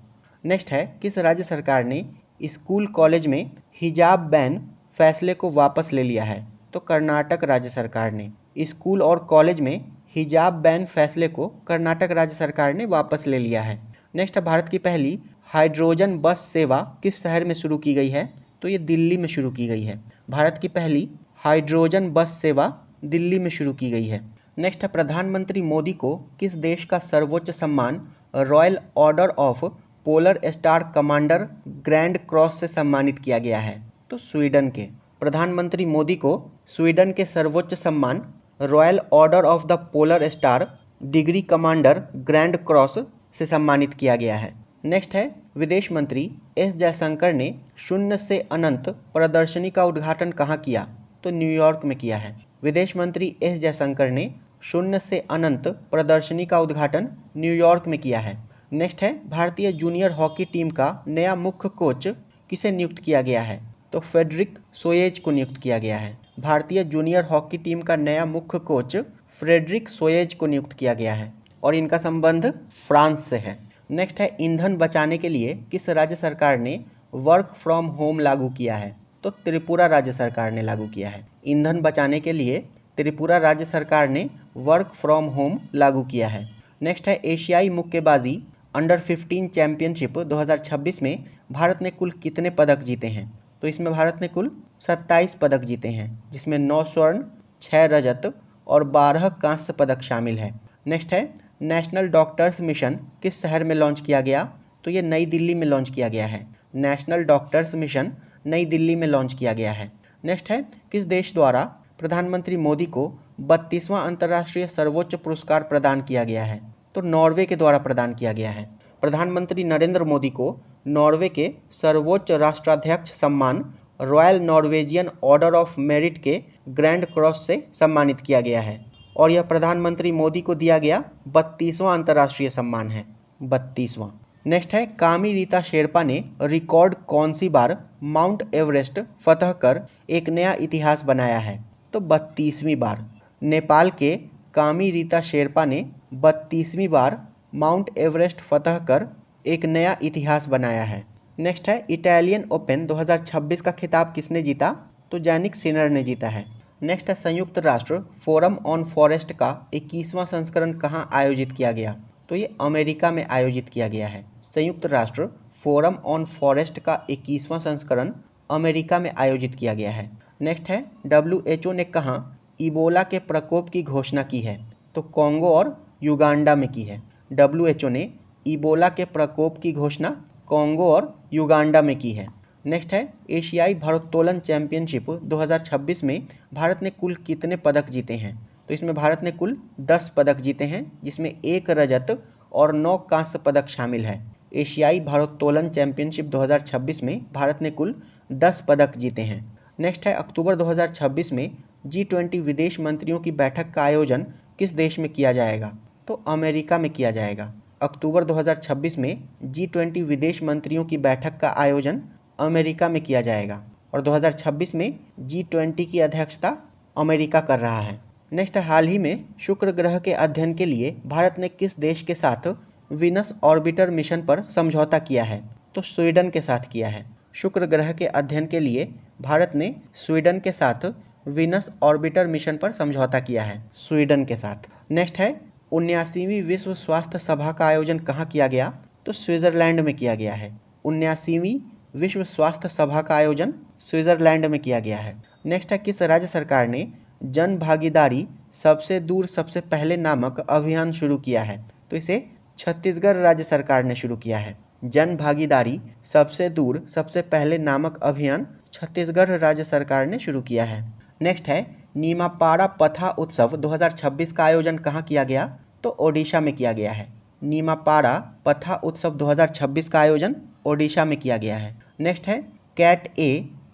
नेक्स्ट है, किस राज्य सरकार ने स्कूल कॉलेज में हिजाब बैन फैसले को वापस ले लिया है? तो कर्नाटक राज्य सरकार ने। स्कूल और कॉलेज में हिजाब बैन फैसले को कर्नाटक राज्य सरकार ने वापस ले लिया है। नेक्स्ट है, भारत की पहली हाइड्रोजन बस सेवा किस शहर में शुरू की गई है? तो ये दिल्ली में शुरू की गई है। भारत की पहली हाइड्रोजन बस सेवा दिल्ली में शुरू की गई है। नेक्स्ट है, प्रधानमंत्री मोदी को किस देश का सर्वोच्च सम्मान royal order of polar star commander grand cross से सम्मानित किया गया है? तो स्वीडन के। प्रधानमंत्री मोदी को स्वीडन के सर्वोच्च सम्मान royal order of the polar star degree commander grand cross से सम्मानित किया गया है। नेक्स्ट है, विदेश मंत्री एस जयशंकर ने शून्य से अनंत प्रदर्शनी का उद्घाटन कहाँ किया? तो न्यूयॉर्क में किया है। विदेश मंत्री एस जयशंकर ने शून्य से अनंत प्रदर्शनी का उद्घाटन न्यूयॉर्क में किया है। नेक्स्ट है, भारतीय जूनियर हॉकी टीम का नया मुख्य कोच किसे नियुक्त किया गया है? तो फ्रेडरिक सोयेज को नियुक्त किया गया है। भारतीय जूनियर हॉकी टीम का नया मुख्य कोच फ्रेडरिक सोयेज को नियुक्त किया गया है और इनका संबंध फ्रांस से है। नेक्स्ट है, ईंधन बचाने के लिए किस राज्य सरकार ने वर्क फ्रॉम होम लागू किया है? तो त्रिपुरा राज्य सरकार ने लागू किया है। ईंधन बचाने के लिए त्रिपुरा राज्य सरकार ने वर्क फ्रॉम होम लागू किया है। नेक्स्ट है, एशियाई मुक्केबाजी अंडर 15 चैंपियनशिप 2026 में भारत ने कुल कितने पदक जीते हैं? तो इसमें भारत ने कुल 27 पदक जीते हैं, जिसमें 9 स्वर्ण, 6 रजत और 12 कांस्य पदक शामिल है। नेक्स्ट है, नेशनल डॉक्टर्स मिशन किस शहर में लॉन्च किया गया? तो ये नई दिल्ली में लॉन्च किया गया है। नेशनल डॉक्टर्स मिशन नई दिल्ली में लॉन्च किया गया है। नेक्स्ट है, किस देश द्वारा प्रधानमंत्री मोदी को 32वां अंतर्राष्ट्रीय सर्वोच्च पुरस्कार प्रदान किया गया है? तो नॉर्वे के द्वारा प्रदान किया गया है। प्रधानमंत्री नरेंद्र मोदी को नॉर्वे के सर्वोच्च राष्ट्राध्यक्ष सम्मान royal Norwegian order of merit के ग्रैंड क्रॉस से सम्मानित किया गया है और यह प्रधानमंत्री मोदी को दिया गया 32वां अंतर्राष्ट्रीय सम्मान है, 32वां। नेक्स्ट है, कामी रीता शेरपा ने रिकॉर्ड कौन सी बार माउंट एवरेस्ट फतह कर एक नया इतिहास बनाया है? तो 32वीं बार। नेपाल के कामी रीता शेरपा ने 32वीं बार माउंट एवरेस्ट फतह कर एक नया इतिहास बनाया है। नेक्स्ट है, इटालियन ओपन 2026 का खिताब किसने जीता? तो जैनिक सिनर ने जीता है। नेक्स्ट है, संयुक्त राष्ट्र फोरम ऑन फॉरेस्ट का 21वां संस्करण कहाँ आयोजित किया गया? तो ये अमेरिका में आयोजित किया गया है। संयुक्त राष्ट्र फोरम ऑन फॉरेस्ट का 21वां संस्करण अमेरिका में आयोजित किया गया है। नेक्स्ट है, WHO ने कहाँ इबोला के प्रकोप की घोषणा की है? तो कॉन्गो और युगांडा में की है। WHO ने इबोला के प्रकोप की घोषणा कॉन्गो और युगांडा में की है। नेक्स्ट है, एशियाई भारोत्तोलन चैंपियनशिप 2026 में भारत ने कुल कितने पदक जीते हैं? तो इसमें भारत ने कुल 10 पदक जीते हैं, जिसमें 1 रजत और 9 कांस्य पदक शामिल है। एशियाई भारोत्तोलन चैंपियनशिप 2026 में भारत ने कुल 10 पदक जीते हैं। नेक्स्ट है, अक्टूबर 2026 में G20 विदेश मंत्रियों की बैठक का आयोजन किस देश में किया जाएगा? तो अमेरिका में किया जाएगा। अक्टूबर 2026 में G20 विदेश मंत्रियों की बैठक का आयोजन अमेरिका में किया जाएगा और 2026 में G20 की अध्यक्षता अमेरिका कर रहा है। नेक्स्ट, हाल ही में शुक्र ग्रह के अध्ययन के लिए भारत ने किस देश के साथ वीनस ऑर्बिटर मिशन पर समझौता किया है? तो स्वीडन के साथ किया है। शुक्र ग्रह के अध्ययन के लिए भारत ने स्वीडन के साथ वीनस ऑर्बिटर मिशन पर समझौता किया है, स्वीडन के साथ। नेक्स्ट है, 79वीं विश्व स्वास्थ्य सभा का आयोजन कहाँ किया गया? तो स्विट्जरलैंड में किया गया है। 79वीं विश्व स्वास्थ्य सभा का आयोजन स्विट्जरलैंड में किया गया है। नेक्स्ट है, किस राज्य सरकार ने जन भागीदारी सबसे दूर सबसे पहले नामक अभियान शुरू किया है? तो इसे छत्तीसगढ़ राज्य सरकार ने शुरू किया है। जन भागीदारी सबसे दूर सबसे पहले नामक अभियान छत्तीसगढ़ राज्य सरकार ने शुरू किया है। नेक्स्ट है नीमापाड़ा पथा उत्सव 2026 का आयोजन कहाँ किया गया? तो ओडिशा में किया गया है। नीमापाड़ा पथा उत्सव 2026 का आयोजन ओडिशा में किया गया है। नेक्स्ट है कैट ए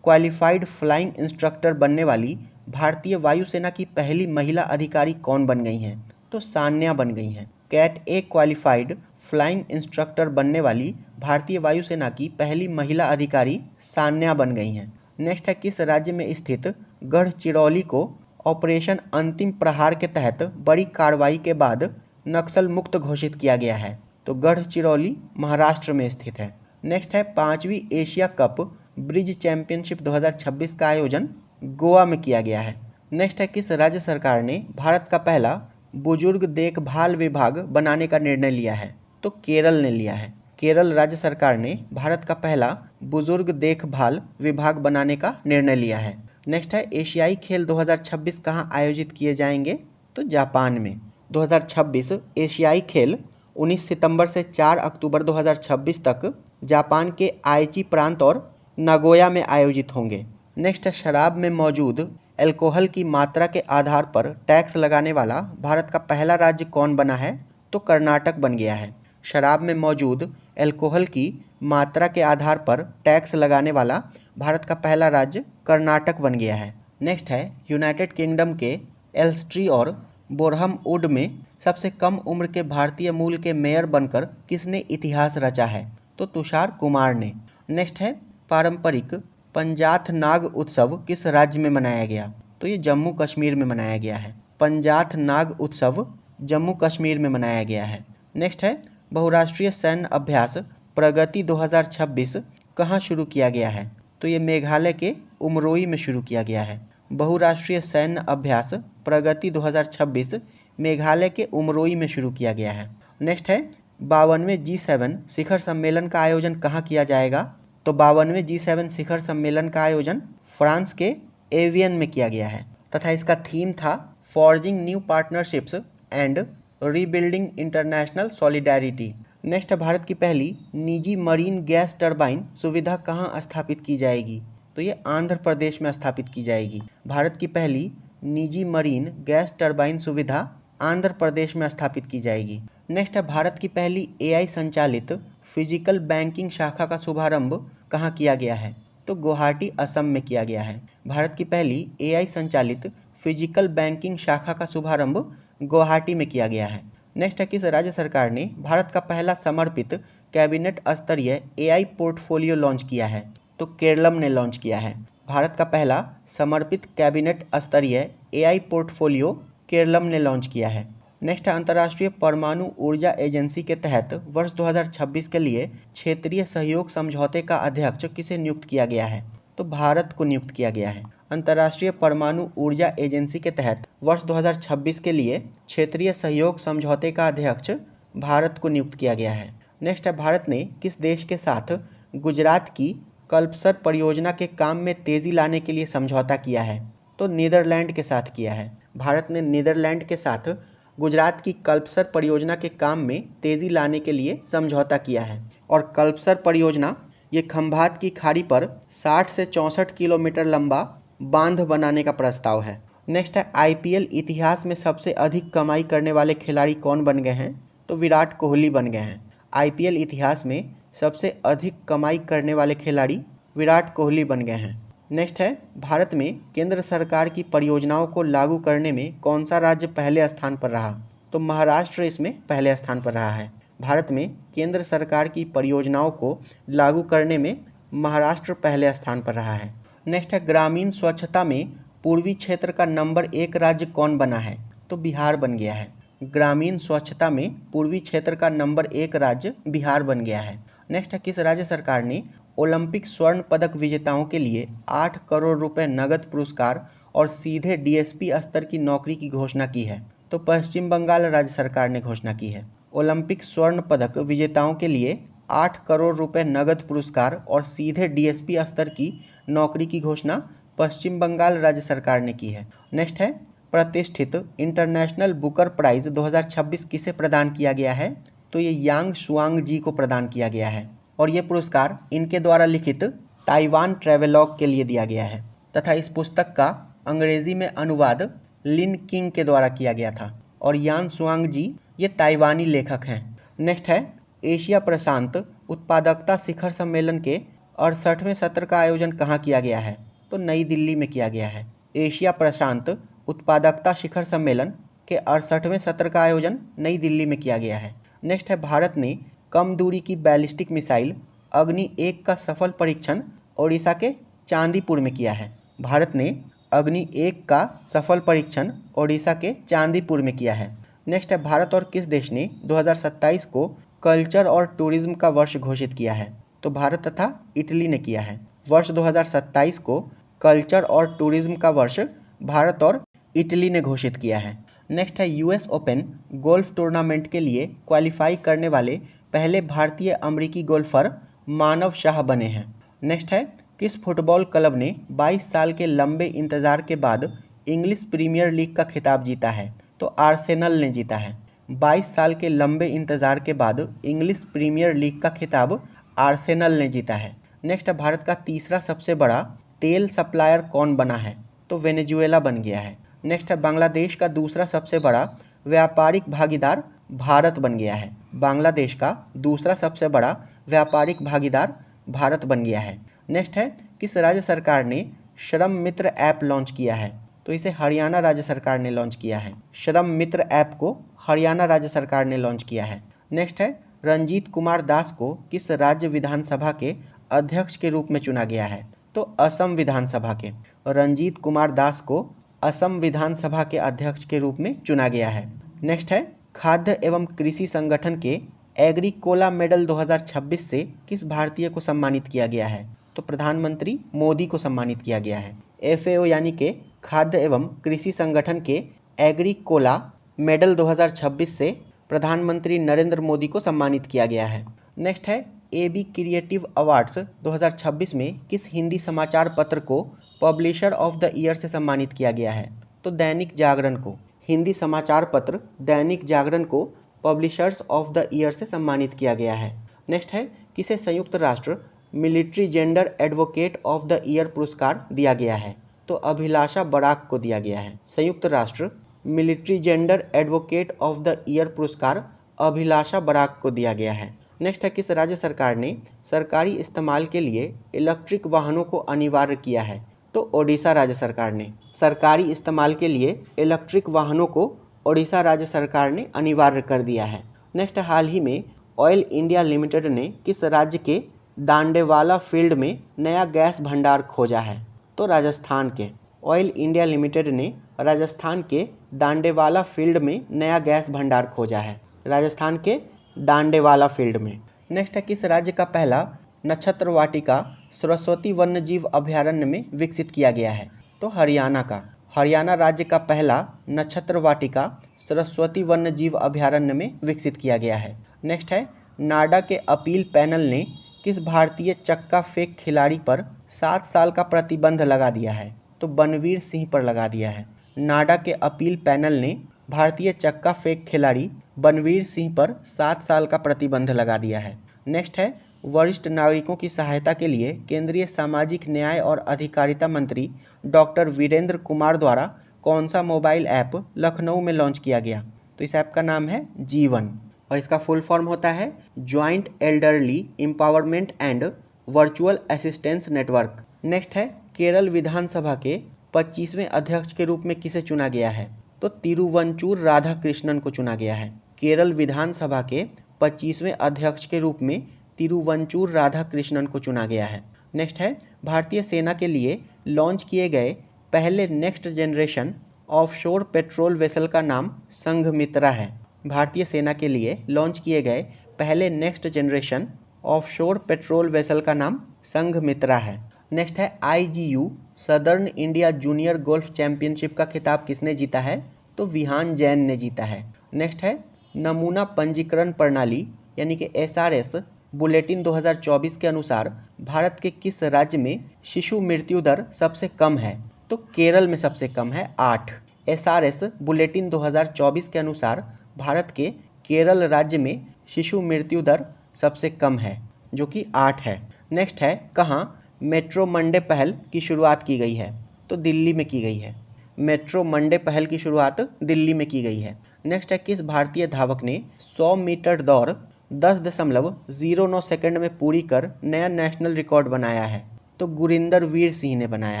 क्वालिफाइड फ्लाइंग इंस्ट्रक्टर बनने वाली भारतीय वायुसेना की पहली महिला अधिकारी कौन बन गई हैं? तो सान्या बन गई हैं। कैट ए क्वालिफाइड फ्लाइंग इंस्ट्रक्टर बनने वाली भारतीय वायुसेना की पहली महिला अधिकारी सान्या बन गई हैं। नेक्स्ट है किस राज्य में स्थित गढ़चिरौली को ऑपरेशन अंतिम प्रहार के तहत बड़ी कार्रवाई के बाद नक्सल मुक्त घोषित किया गया है? तो गढ़चिरौली महाराष्ट्र में स्थित है। नेक्स्ट है 5वीं एशिया कप ब्रिज चैंपियनशिप 2026 का आयोजन गोवा में किया गया है। नेक्स्ट है किस राज्य सरकार ने भारत का पहला बुजुर्ग देखभाल विभाग बनाने का निर्णय लिया है? तो केरल ने लिया है। केरल राज्य सरकार ने भारत का पहला बुजुर्ग देखभाल विभाग बनाने का निर्णय लिया है। नेक्स्ट है एशियाई खेल 2026 कहाँ आयोजित किए जाएंगे? तो जापान में। 2026 एशियाई खेल 19 सितंबर से 4 अक्टूबर 2026 तक जापान के आइची प्रांत और नागोया में आयोजित होंगे। नेक्स्ट है शराब में मौजूद अल्कोहल की मात्रा के आधार पर टैक्स लगाने वाला भारत का पहला राज्य कौन बना है? तो कर्नाटक बन गया है। शराब में मौजूद अल्कोहल की मात्रा के आधार पर टैक्स लगाने वाला भारत का पहला राज्य कर्नाटक बन गया है। नेक्स्ट है यूनाइटेड किंगडम के एल्स्ट्री और बोरहम वुड में सबसे कम उम्र के भारतीय मूल के मेयर बनकर किसने इतिहास रचा है? तो तुषार कुमार ने। नेक्स्ट है पारंपरिक पंजाथ नाग उत्सव किस राज्य में मनाया गया? तो ये जम्मू कश्मीर में मनाया गया है। पंजाथ नाग उत्सव जम्मू कश्मीर में मनाया गया है। नेक्स्ट है बहुराष्ट्रीय सैन्य अभ्यास प्रगति 2026 कहाँ शुरू किया गया है? तो ये मेघालय के उमरोई में शुरू किया गया है। बहुराष्ट्रीय सैन्य अभ्यास प्रगति 2026 मेघालय के उमरोई में शुरू किया गया है। नेक्स्ट है 52वें G7 शिखर सम्मेलन का आयोजन कहाँ किया जाएगा? तो 52वें G7 शिखर सम्मेलन का आयोजन फ्रांस के एवियन में किया गया है तथा इसका थीम था forging new partnerships and rebuilding international solidarity. Next Bharat की पहली निजी मरीन गैस टरबाइन सुविधा कहाँ स्थापित की जाएगी? तो ये आंध्र प्रदेश में स्थापित की जाएगी। भारत की पहली निजी मरीन गैस टरबाइन सुविधा आंध्र प्रदेश में स्थापित की जाएगी। नेक्स्ट है भारत की पहली AI संचालित फिजिकल बैंकिंग शाखा का शुभारंभ कहाँ किया गया है? तो गुवाहाटी असम में किया गया है। भारत की पहली AI संचालित फिजिकल बैंकिंग शाखा का शुभारंभ गुवाहाटी में किया गया है। नेक्स्ट है किस राज्य सरकार ने भारत का पहला समर्पित कैबिनेट स्तरीय AI पोर्टफोलियो लॉन्च किया है? तो केरलम ने लॉन्च किया है। भारत का पहला समर्पित कैबिनेट स्तरीय AI पोर्टफोलियो केरलम ने लॉन्च किया है। नेक्स्ट है अंतर्राष्ट्रीय परमाणु ऊर्जा एजेंसी के तहत वर्ष 2026 के लिए क्षेत्रीय सहयोग समझौते का अध्यक्ष किसे नियुक्त किया गया है? तो भारत को नियुक्त किया गया है। अंतर्राष्ट्रीय परमाणु ऊर्जा एजेंसी के तहत वर्ष 2026 के लिए क्षेत्रीय सहयोग समझौते का अध्यक्ष भारत को नियुक्त किया गया है। नेक्स्ट है भारत ने किस देश के साथ गुजरात की कल्पसर परियोजना के काम में तेजी लाने के लिए समझौता किया है? तो नीदरलैंड के साथ किया है। भारत ने नीदरलैंड के साथ गुजरात की कल्पसर परियोजना के काम में तेजी लाने के लिए समझौता किया है और कल्पसर परियोजना ये खंभात की खाड़ी पर 60 से 64 किलोमीटर लंबा बांध बनाने का प्रस्ताव है। नेक्स्ट है IPL इतिहास में सबसे अधिक कमाई करने वाले खिलाड़ी कौन बन गए हैं? तो विराट कोहली बन गए हैं। IPL इतिहास में सबसे अधिक कमाई करने वाले खिलाड़ी विराट कोहली बन गए हैं। नेक्स्ट है भारत में केंद्र सरकार की परियोजनाओं को लागू करने में कौन सा राज्य पहले स्थान पर रहा? तो महाराष्ट्र इसमें पहले स्थान पर रहा है। भारत में केंद्र सरकार की परियोजनाओं को लागू करने में महाराष्ट्र पहले स्थान पर रहा है। नेक्स्ट है ग्रामीण स्वच्छता में पूर्वी क्षेत्र का नंबर 1 राज्य कौन बना है? तो बिहार बन गया है। ग्रामीण स्वच्छता में पूर्वी क्षेत्र का नंबर 1 राज्य बिहार बन गया है। नेक्स्ट है किस राज्य सरकार ने ओलंपिक स्वर्ण पदक विजेताओं के लिए 8 करोड़ रुपए नगद पुरस्कार और सीधे DSP स्तर की नौकरी की घोषणा की है? तो पश्चिम बंगाल राज्य सरकार ने घोषणा की है। ओलंपिक स्वर्ण पदक विजेताओं के लिए 8 करोड़ रुपए नगद पुरस्कार और सीधे DSP स्तर की नौकरी की घोषणा पश्चिम बंगाल राज्य सरकार ने की है। नेक्स्ट है, प्रतिष्ठित इंटरनेशनल बुकर प्राइज 2026 किसे प्रदान किया गया है? तो ये यांग शुआंग जी को प्रदान किया गया है और ये पुरस्कार इनके द्वारा लिखित ताइवान ट्रेवेलॉग के लिए दिया गया है तथा इस पुस्तक का अंग्रेजी में अनुवाद लिन किंग के द्वारा किया गया था और यान शुआंग जी ये ताइवानी लेखक हैं। नेक्स्ट है, एशिया प्रशांत उत्पादकता शिखर सम्मेलन के 68वें सत्र का आयोजन कहाँ किया गया है? तो नई दिल्ली में किया गया है। एशिया प्रशांत उत्पादकता शिखर सम्मेलन के 68वें सत्र का आयोजन नई दिल्ली में किया गया है। नेक्स्ट है, भारत ने कम दूरी की बैलिस्टिक मिसाइल अग्नि 1 का सफल परीक्षण ओडिशा के चांदीपुर में किया है। भारत ने अग्नि 1 का सफल परीक्षण ओडिशा के चांदीपुर में किया है। नेक्स्ट है, भारत और किस देश ने 2027 को कल्चर और टूरिज्म का वर्ष घोषित किया है? तो भारत तथा इटली ने किया है। वर्ष 2027 को कल्चर और टूरिज्म का वर्ष भारत और इटली ने घोषित किया है। नेक्स्ट है, यूएस ओपन गोल्फ टूर्नामेंट के लिए क्वालिफाई करने वाले पहले भारतीय अमेरिकी गोल्फर मानव शाह बने हैं। नेक्स्ट है, किस फुटबॉल क्लब ने 22 साल के लंबे इंतजार के बाद इंग्लिश प्रीमियर लीग का खिताब जीता है? तो आर्सेनल ने जीता है। 22 साल के लंबे इंतजार के बाद इंग्लिश प्रीमियर लीग का खिताब आर्सेनल ने जीता है। नेक्स्ट, भारत का तीसरा सबसे बड़ा तेल सप्लायर कौन बना है? तो वेनेजुएला बन गया है। नेक्स्ट है, बांग्लादेश का दूसरा सबसे बड़ा व्यापारिक भागीदार भारत बन गया है। बांग्लादेश का दूसरा सबसे बड़ा व्यापारिक भागीदार भारत बन गया है। नेक्स्ट है, किस राज्य सरकार ने श्रम मित्र ऐप लॉन्च किया है? तो इसे हरियाणा राज्य सरकार ने लॉन्च किया है। श्रम मित्र ऐप को हरियाणा राज्य सरकार ने लॉन्च किया है। नेक्स्ट है, रंजीत कुमार दास को किस राज्य विधानसभा के अध्यक्ष के रूप में चुना गया है? तो असम विधानसभा के। रंजीत कुमार दास को असम विधानसभा के अध्यक्ष के रूप में चुना गया है। नेक्स्ट है, खाद्य एवं कृषि संगठन के एग्रीकोला मेडल 2026 से किस भारतीय को सम्मानित किया गया है? तो प्रधानमंत्री मोदी को सम्मानित किया गया है। FAO यानी कि खाद्य एवं कृषि संगठन के एग्रीकोला मेडल 2026 से प्रधानमंत्री नरेंद्र मोदी को सम्मानित किया गया है। नेक्स्ट है, AB क्रिएटिव अवार्ड्स 2026 में किस हिंदी समाचार पत्र को पब्लिशर ऑफ द ईयर से सम्मानित किया गया है? तो दैनिक जागरण को। हिंदी समाचार पत्र दैनिक जागरण को पब्लिशर्स ऑफ द ईयर से सम्मानित किया गया है। नेक्स्ट है, किसे संयुक्त राष्ट्र military gender advocate of the year पुरस्कार दिया गया है? तो अभिलाषा बराक को दिया गया है। संयुक्त राष्ट्र military gender advocate of the year पुरस्कार अभिलाषा बराक को दिया गया है। नेक्स्ट है, किस राज्य सरकार ने सरकारी इस्तेमाल के लिए इलेक्ट्रिक वाहनों को अनिवार्य किया है? तो ओडिशा राज्य सरकार ने। सरकारी इस्तेमाल के लिए इलेक्ट्रिक वाहनों को ओडिशा राज्य सरकार ने अनिवार्य कर दिया है। नेक्स्ट, हाल ही में ऑयल इंडिया लिमिटेड ने किस राज्य के दांडेवाला फील्ड में नया गैस भंडार खोजा है? तो राजस्थान के। ऑयल इंडिया लिमिटेड ने राजस्थान के दांडेवाला फील्ड में नया गैस भंडार खोजा है। राजस्थान के दांडेवाला फील्ड में। नेक्स्ट है, किस राज्य का पहला नक्षत्र वाटिका सरस्वती वन्यजीव अभयारण्य में विकसित किया गया है? तो हरियाणा का। हरियाणा राज्य का पहला नक्षत्र वाटिका सरस्वती वन्यजीव अभयारण्य में विकसित किया गया है। नेक्स्ट है, नाडा के अपील पैनल ने किस भारतीय चक्का फेंक खिलाड़ी पर 7 साल का प्रतिबंध लगा दिया है? तो बनवीर सिंह पर लगा दिया है। नाडा के अपील पैनल ने भारतीय चक्का फेंक खिलाड़ी बनवीर सिंह पर 7 साल का प्रतिबंध लगा दिया है। नेक्स्ट है, वरिष्ठ नागरिकों की सहायता के लिए केंद्रीय सामाजिक न्याय और अधिकारिता मंत्री डॉक्टर वीरेंद्र कुमार द्वारा कौन सा मोबाइल ऐप लखनऊ में लॉन्च किया गया? तो इस ऐप का नाम है जीवन और इसका फुल फॉर्म होता है joint elderly empowerment and virtual assistance network. Next है, केरल विधानसभा के 25वें अध्यक्ष के रूप में किसे चुना गया है? तो तिरुवंचूर राधाकृष्णन को चुना गया है। केरल विधानसभा के 25वें अध्यक्ष के रूप में तिरुवंचूर राधाकृष्णन को चुना गया है। नेक्स्ट है, भारतीय सेना के लिए लॉन्च किए गए पहले next generation offshore patrol vessel का नाम संघमित्रा है। भारतीय सेना के लिए लॉन्च किए गए पहले next generation offshore patrol vessel का नाम संघमित्रा है। नेक्स्ट है, IGU southern India junior golf championship का खिताब किसने जीता है? तो विहान जैन ने जीता है। नेक्स्ट है, नमूना पंजीकरण प्रणाली यानी कि SRS बुलेटिन 2024 के अनुसार भारत के किस राज्य में शिशु मृत्यु दर सबसे कम है? तो केरल में सबसे कम है 8। SRS बुलेटिन 2024 के अनुसार भारत के केरल राज्य में शिशु मृत्यु दर सबसे कम है, जो कि 8 है। नेक्स्ट है, कहाँ मेट्रो मंडे पहल की शुरुआत की गई है? तो दिल्ली में की गई है। मेट्रो मंडे पहल की शुरुआत दिल्ली में की गई है। नेक्स्ट है, किस भारतीय धावक ने 100 मीटर दौड़ 10.09 सेकंड में पूरी कर नया नेशनल रिकॉर्ड बनाया है? तो गुरिंदर वीर सिंह ने बनाया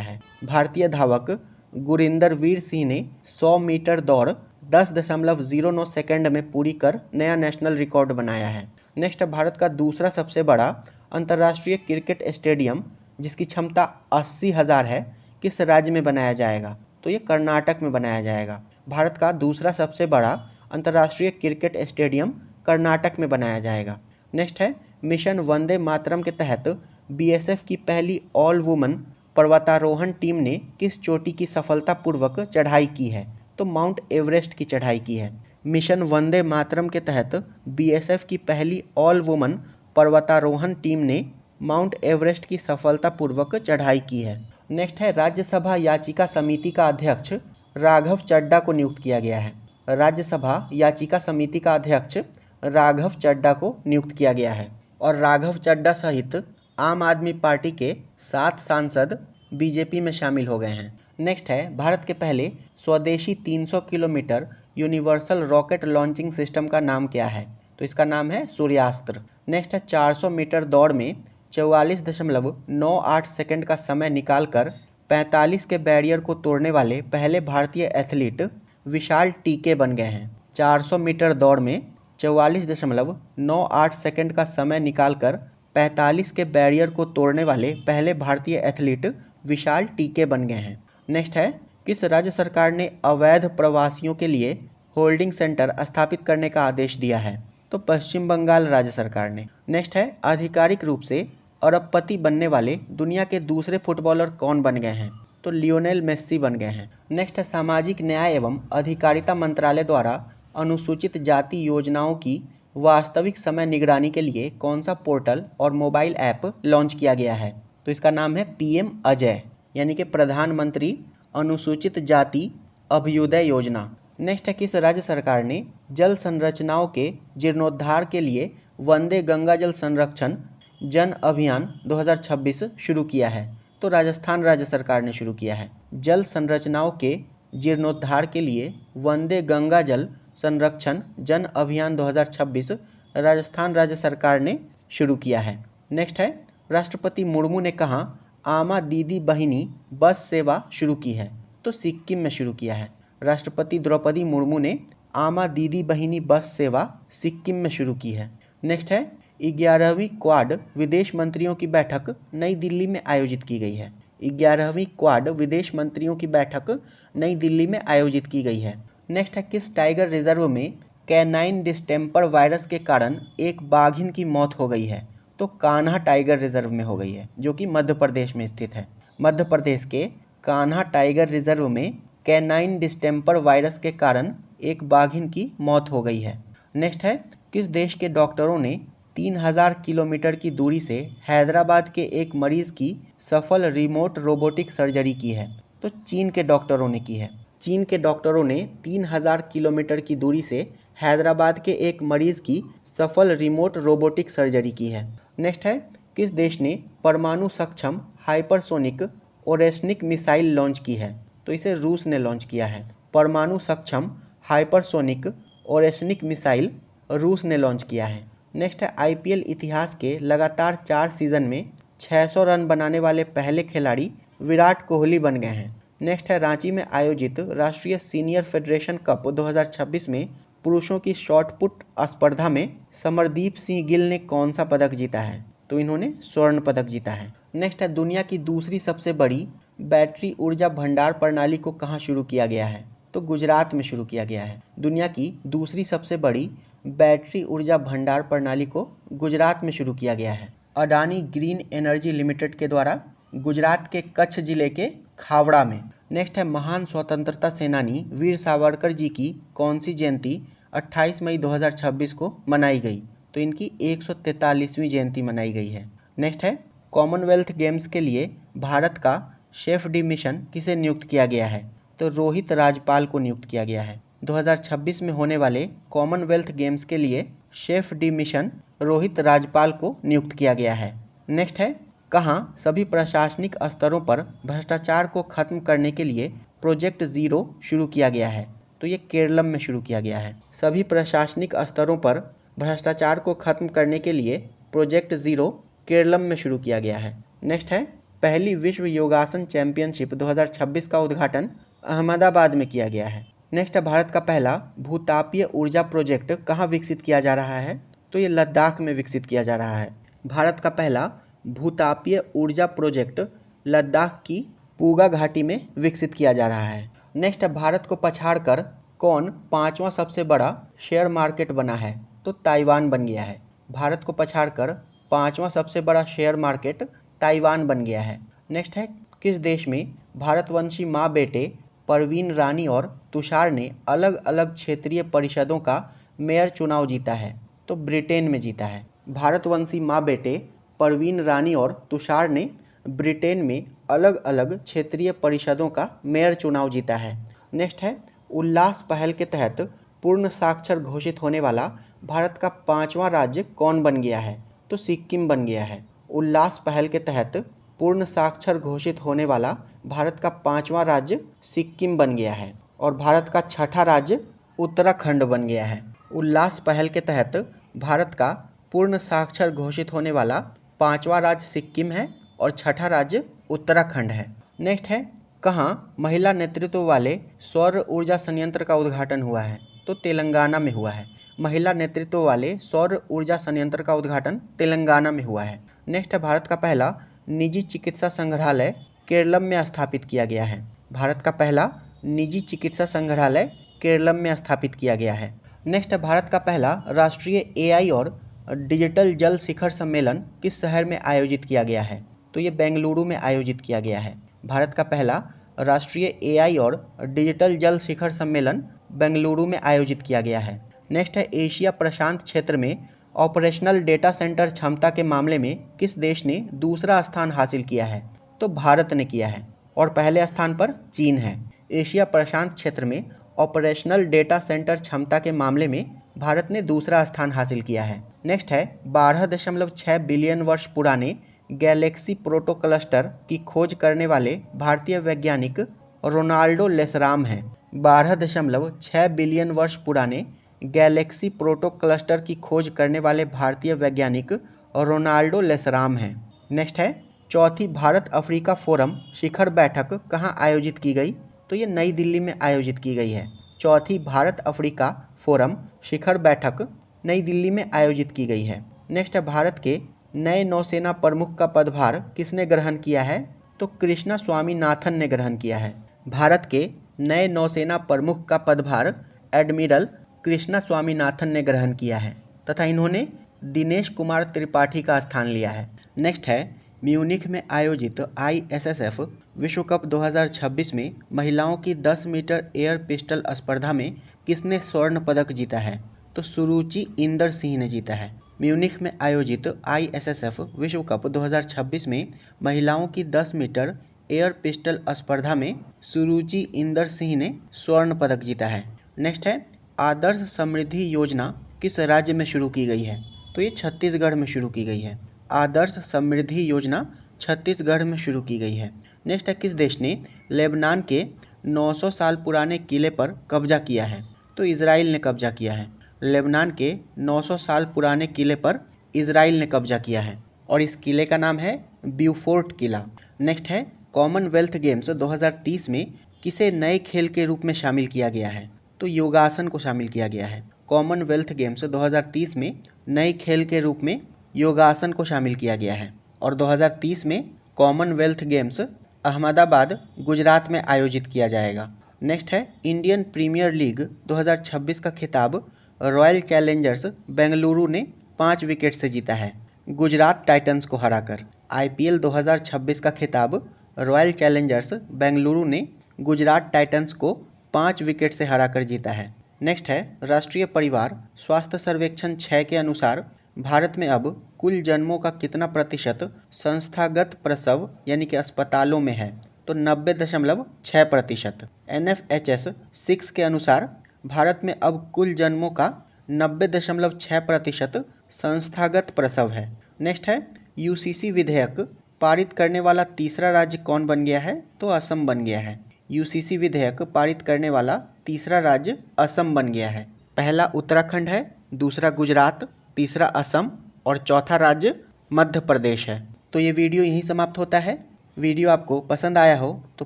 है। भारतीय धावक गुरिंदर वीर सिंह ने 100 मीटर दौड़ 10.09 सेकंड में पूरी कर नया नेशनल रिकॉर्ड बनाया है। नेक्स्ट है, भारत का दूसरा सबसे बड़ा अंतर्राष्ट्रीय क्रिकेट स्टेडियम जिसकी क्षमता 80,000 है, किस राज्य में बनाया जाएगा? तो ये कर्नाटक में बनाया जाएगा। भारत का दूसरा सबसे बड़ा अंतर्राष्ट्रीय क्रिकेट स्टेडियम कर्नाटक में बनाया जाएगा। नेक्स्ट है, मिशन वंदे मातरम के तहत BSF की पहली ऑल वुमन पर्वतारोहण टीम ने किस चोटी की सफलतापूर्वक चढ़ाई की है? तो माउंट एवरेस्ट की चढ़ाई की है। मिशन वंदे मातरम के तहत BSF की पहली ऑल वुमन पर्वतारोहण टीम ने माउंट एवरेस्ट की सफलतापूर्वक चढ़ाई की है। नेक्स्ट है, राज्यसभा याचिका समिति का अध्यक्ष राघव चड्ढा को नियुक्त किया गया है। राज्यसभा याचिका समिति का अध्यक्ष राघव चड्ढा को नियुक्त किया गया है और राघव चड्ढा सहित आम आदमी पार्टी के 7 सांसद बीजेपी में शामिल हो गए हैं। नेक्स्ट है, भारत के पहले स्वदेशी 300 kilometre universal rocket launching system का नाम क्या है? तो इसका नाम है सूर्यास्त्र। नेक्स्ट है, 400 मीटर दौड़ में 44.98 सेकंड का समय निकालकर 45 के बैरियर को तोड़ने वाले पहले भारतीय एथलीट विशाल टीके बन गए हैं। 400 मीटर दौड़ में 44.98 सेकंड का समय निकालकर 45 के बैरियर को तोड़ने वाले पहले भारतीय एथलीट विशाल टीके बन गए हैं। नेक्स्ट है, किस राज्य सरकार ने अवैध प्रवासियों के लिए होल्डिंग सेंटर स्थापित करने का आदेश दिया है? तो पश्चिम बंगाल राज्य सरकार ने। नेक्स्ट है, आधिकारिक रूप से अरबपति बनने वाले दुनिया के दूसरे फुटबॉलर कौन बन गए हैं? तो लियोनेल मेस्सी बन गए हैं। नेक्स्ट है, सामाजिक न्याय एवं अधिकारिता मंत्रालय द्वारा अनुसूचित जाति योजनाओं की वास्तविक समय निगरानी के लिए कौन सा पोर्टल और मोबाइल ऐप लॉन्च किया गया है? तो इसका नाम है PM अजय, यानी कि प्रधानमंत्री अनुसूचित जाति अभ्युदय योजना। नेक्स्ट है, किस राज्य सरकार ने जल संरचनाओं के जीर्णोद्धार के लिए वंदे गंगा जल संरक्षण जन अभियान 2026 शुरू किया है? तो राजस्थान राज्य सरकार ने शुरू किया है। जल संरचनाओं के जीर्णोद्धार के लिए वंदे गंगा जल संरक्षण जन अभियान 2026 राजस्थान राज्य सरकार ने शुरू किया है। नेक्स्ट है, राष्ट्रपति मुर्मू ने कहाँ आमा दीदी बहिनी बस सेवा शुरू की है? तो सिक्किम में शुरू किया है। राष्ट्रपति द्रौपदी मुर्मू ने आमा दीदी बहिनी बस सेवा सिक्किम में शुरू की है। नेक्स्ट है, 11वीं क्वाड विदेश मंत्रियों की बैठक नई दिल्ली में आयोजित की गई है। 11वीं क्वाड विदेश मंत्रियों की बैठक नई दिल्ली में आयोजित की गई है। नेक्स्ट है, किस टाइगर रिजर्व में कैनाइन डिस्टेम्पर वायरस के कारण एक बाघिन की मौत हो गई है? तो कान्हा टाइगर रिजर्व में हो गई है, जो कि मध्य प्रदेश में स्थित है। मध्य प्रदेश के कान्हा टाइगर रिजर्व में कैनाइन डिस्टेम्पर वायरस के कारण एक बाघिन की मौत हो गई है। नेक्स्ट है, किस देश के डॉक्टरों ने 3000 किलोमीटर की दूरी से हैदराबाद के एक मरीज की सफल रिमोट रोबोटिक सर्जरी की है? तो चीन के डॉक्टरों ने की है। चीन के डॉक्टरों ने 3000 किलोमीटर की दूरी से हैदराबाद के एक मरीज की सफल रिमोट रोबोटिक सर्जरी की है। नेक्स्ट है, किस देश ने परमाणु सक्षम हाइपरसोनिक ओरेस्निक मिसाइल लॉन्च की है? तो इसे रूस ने लॉन्च किया है। परमाणु सक्षम हाइपरसोनिक ओरेस्निक मिसाइल रूस ने लॉन्च किया है। नेक्स्ट है, IPL इतिहास के लगातार 4 सीजन में 600 रन बनाने वाले पहले खिलाड़ी विराट कोहली बन गए हैं। नेक्स्ट है, रांची में आयोजित राष्ट्रीय सीनियर फेडरेशन कप 2026 में पुरुषों की शॉट पुट स्पर्धा में समरदीप सिंह गिल ने कौन सा पदक जीता है? तो इन्होंने स्वर्ण पदक जीता है। नेक्स्ट है, दुनिया की दूसरी सबसे बड़ी बैटरी ऊर्जा भंडार प्रणाली को कहाँ शुरू किया गया है? तो गुजरात में शुरू किया गया है। दुनिया की दूसरी सबसे बड़ी बैटरी ऊर्जा भंडार प्रणाली को गुजरात में शुरू किया गया है। अडानी ग्रीन एनर्जी लिमिटेड के द्वारा गुजरात के कच्छ जिले के खावड़ा में। नेक्स्ट है, महान स्वतंत्रता सेनानी वीर सावरकर जी की कौन सी जयंती 28 मई 2026 को मनाई गई? तो इनकी 143वीं जयंती मनाई गई है। नेक्स्ट है, कॉमनवेल्थ गेम्स के लिए भारत का शेफ डी मिशन किसे नियुक्त किया गया है? तो रोहित राजपाल को नियुक्त किया गया है। 2026 में होने वाले कॉमनवेल्थ गेम्स के लिए chef D mission Rohit Rajpal को नियुक्त किया गया है। नेक्स्ट है, कहाँ सभी प्रशासनिक स्तरों पर भ्रष्टाचार को खत्म करने के लिए प्रोजेक्ट जीरो शुरू किया गया है? तो ये केरलम में शुरू किया गया है। सभी प्रशासनिक स्तरों पर भ्रष्टाचार को खत्म करने के लिए प्रोजेक्ट जीरो केरलम में शुरू किया गया है। नेक्स्ट है, पहली विश्व योगासन चैंपियनशिप 2026 का उद्घाटन अहमदाबाद में किया गया है। नेक्स्ट है, भारत का पहला भूतापीय ऊर्जा प्रोजेक्ट कहाँ विकसित किया जा रहा है? तो ये लद्दाख में विकसित किया जा रहा है। भारत का पहला भूतापीय ऊर्जा प्रोजेक्ट लद्दाख की पूगा घाटी में विकसित किया जा रहा है। नेक्स्ट है, भारत को पछाड़कर कौन पांचवा सबसे बड़ा शेयर मार्केट बना है? तो ताइवान बन गया है। भारत को पछाड़कर पांचवा सबसे बड़ा शेयर मार्केट ताइवान बन गया है। नेक्स्ट है, किस देश में भारतवंशी माँ बेटे परवीन रानी और तुषार ने अलग अलग क्षेत्रीय परिषदों का मेयर चुनाव जीता है? तो ब्रिटेन में जीता है। भारतवंशी माँ बेटे परवीन रानी और तुषार ने ब्रिटेन में अलग अलग क्षेत्रीय परिषदों का मेयर चुनाव जीता है। नेक्स्ट है, उल्लास पहल के तहत पूर्ण साक्षर घोषित होने वाला भारत का पांचवा राज्य कौन बन गया है? तो सिक्किम बन गया है। उल्लास पहल के तहत पूर्ण साक्षर घोषित होने वाला भारत का पांचवा राज्य सिक्किम बन गया है और भारत का छठा राज्य उत्तराखंड बन गया है। उल्लास पहल के तहत भारत का पूर्ण साक्षर घोषित होने वाला पांचवा राज्य सिक्किम है और छठा राज्य उत्तराखंड है। नेक्स्ट है, कहाँ महिला नेतृत्व वाले सौर ऊर्जा संयंत्र का उद्घाटन हुआ है? तो तेलंगाना में हुआ है। महिला नेतृत्व वाले सौर ऊर्जा संयंत्र का उद्घाटन तेलंगाना में हुआ है। नेक्स्ट है, भारत का पहला निजी चिकित्सा संग्रहालय केरलम में स्थापित किया गया है। भारत का पहला निजी चिकित्सा संग्रहालय केरलम में स्थापित किया गया है। नेक्स्ट है, भारत का पहला राष्ट्रीय एआई और डिजिटल जल शिखर सम्मेलन किस शहर में आयोजित किया गया है? तो ये बेंगलुरु में आयोजित किया गया है। भारत का पहला राष्ट्रीय एआई और डिजिटल जल शिखर सम्मेलन बेंगलुरु में आयोजित किया गया है। नेक्स्ट है, एशिया प्रशांत क्षेत्र में ऑपरेशनल डेटा सेंटर क्षमता के मामले में किस देश ने दूसरा स्थान हासिल किया है? तो भारत ने किया है और पहले स्थान पर चीन है। एशिया प्रशांत क्षेत्र में ऑपरेशनल डेटा सेंटर क्षमता के मामले में भारत ने दूसरा स्थान हासिल किया है। नेक्स्ट है, 12.6 बिलियन वर्ष पुराने गैलेक्सी प्रोटो क्लस्टर की खोज करने वाले भारतीय वैज्ञानिक रोनाल्डो लेसराम हैं। 12.6 बिलियन वर्ष पुराने गैलेक्सी प्रोटो क्लस्टर की खोज करने वाले भारतीय वैज्ञानिक रोनाल्डो लेसराम हैं। नेक्स्ट है, चौथी भारत अफ्रीका फोरम शिखर बैठक कहाँ आयोजित की गई? तो ये नई दिल्ली में आयोजित की गई है। चौथी भारत अफ्रीका फोरम शिखर बैठक नई दिल्ली में आयोजित की गई है। नेक्स्ट है, भारत के नए नौसेना प्रमुख का पदभार किसने ग्रहण किया है? तो कृष्णा स्वामीनाथन ने ग्रहण किया है। भारत के नए नौसेना प्रमुख का पदभार एडमिरल कृष्णा स्वामीनाथन ने ग्रहण किया है तथा इन्होंने दिनेश कुमार त्रिपाठी का स्थान लिया है। नेक्स्ट है, म्यूनिख में आयोजित ISSF विश्व कप 2026 में महिलाओं की 10 मीटर एयर पिस्टल स्पर्धा में किसने स्वर्ण पदक जीता है? तो सुरुचि इंदर सिंह ने जीता है। म्यूनिख में आयोजित ISSF विश्व कप 2026 में महिलाओं की 10 मीटर एयर पिस्टल स्पर्धा में सुरुचि इंदर सिंह ने स्वर्ण पदक जीता है। नेक्स्ट है, आदर्श समृद्धि योजना किस राज्य में शुरू की गई है? तो ये छत्तीसगढ़ में शुरू की गई है। आदर्श समृद्धि योजना छत्तीसगढ़ में शुरू की गई है। नेक्स्ट है, किस देश ने लेबनान के 900 साल पुराने किले पर कब्जा किया है? तो इजराइल ने कब्जा किया है। लेबनान के 900 साल पुराने किले पर इजराइल ने कब्जा किया है और इस किले का नाम है ब्यूफोर्ट किला। नेक्स्ट है, कॉमनवेल्थ गेम्स 2030 में किसे नए खेल के रूप में शामिल किया गया है? तो योगासन को शामिल किया गया है। कॉमनवेल्थ गेम्स 2030 में नए खेल के रूप में योगासन को शामिल किया गया है और 2030 में कॉमनवेल्थ गेम्स अहमदाबाद गुजरात में आयोजित किया जाएगा। नेक्स्ट है, इंडियन प्रीमियर लीग 2026 का खिताब रॉयल चैलेंजर्स बेंगलुरु ने 5 विकेट से जीता है गुजरात टाइटंस को हराकर। IPL 2026 का खिताब रॉयल चैलेंजर्स बेंगलुरु ने गुजरात टाइटंस को 5 विकेट से हराकर जीता है। नेक्स्ट है, राष्ट्रीय परिवार स्वास्थ्य सर्वेक्षण 6 के अनुसार भारत में अब कुल जन्मों का कितना प्रतिशत संस्थागत प्रसव यानी कि अस्पतालों में है? तो 90.6%। NFHS 6 के अनुसार भारत में अब कुल जन्मों का 90.6% संस्थागत प्रसव है। नेक्स्ट है UCC विधेयक पारित करने वाला तीसरा राज्य कौन बन गया है? तो असम बन गया है। UCC विधेयक पारित करने वाला तीसरा राज्य असम बन गया है। पहला उत्तराखंड है, दूसरा गुजरात, तीसरा असम और चौथा राज्य मध्य प्रदेश है। तो ये वीडियो यहीं समाप्त होता है। वीडियो आपको पसंद आया हो तो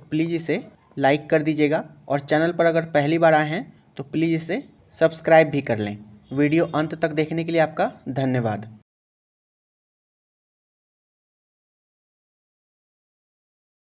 प्लीज़ इसे लाइक कर दीजिएगा और चैनल पर अगर पहली बार आए हैं तो प्लीज़ इसे सब्सक्राइब भी कर लें। वीडियो अंत तक देखने के लिए आपका धन्यवाद।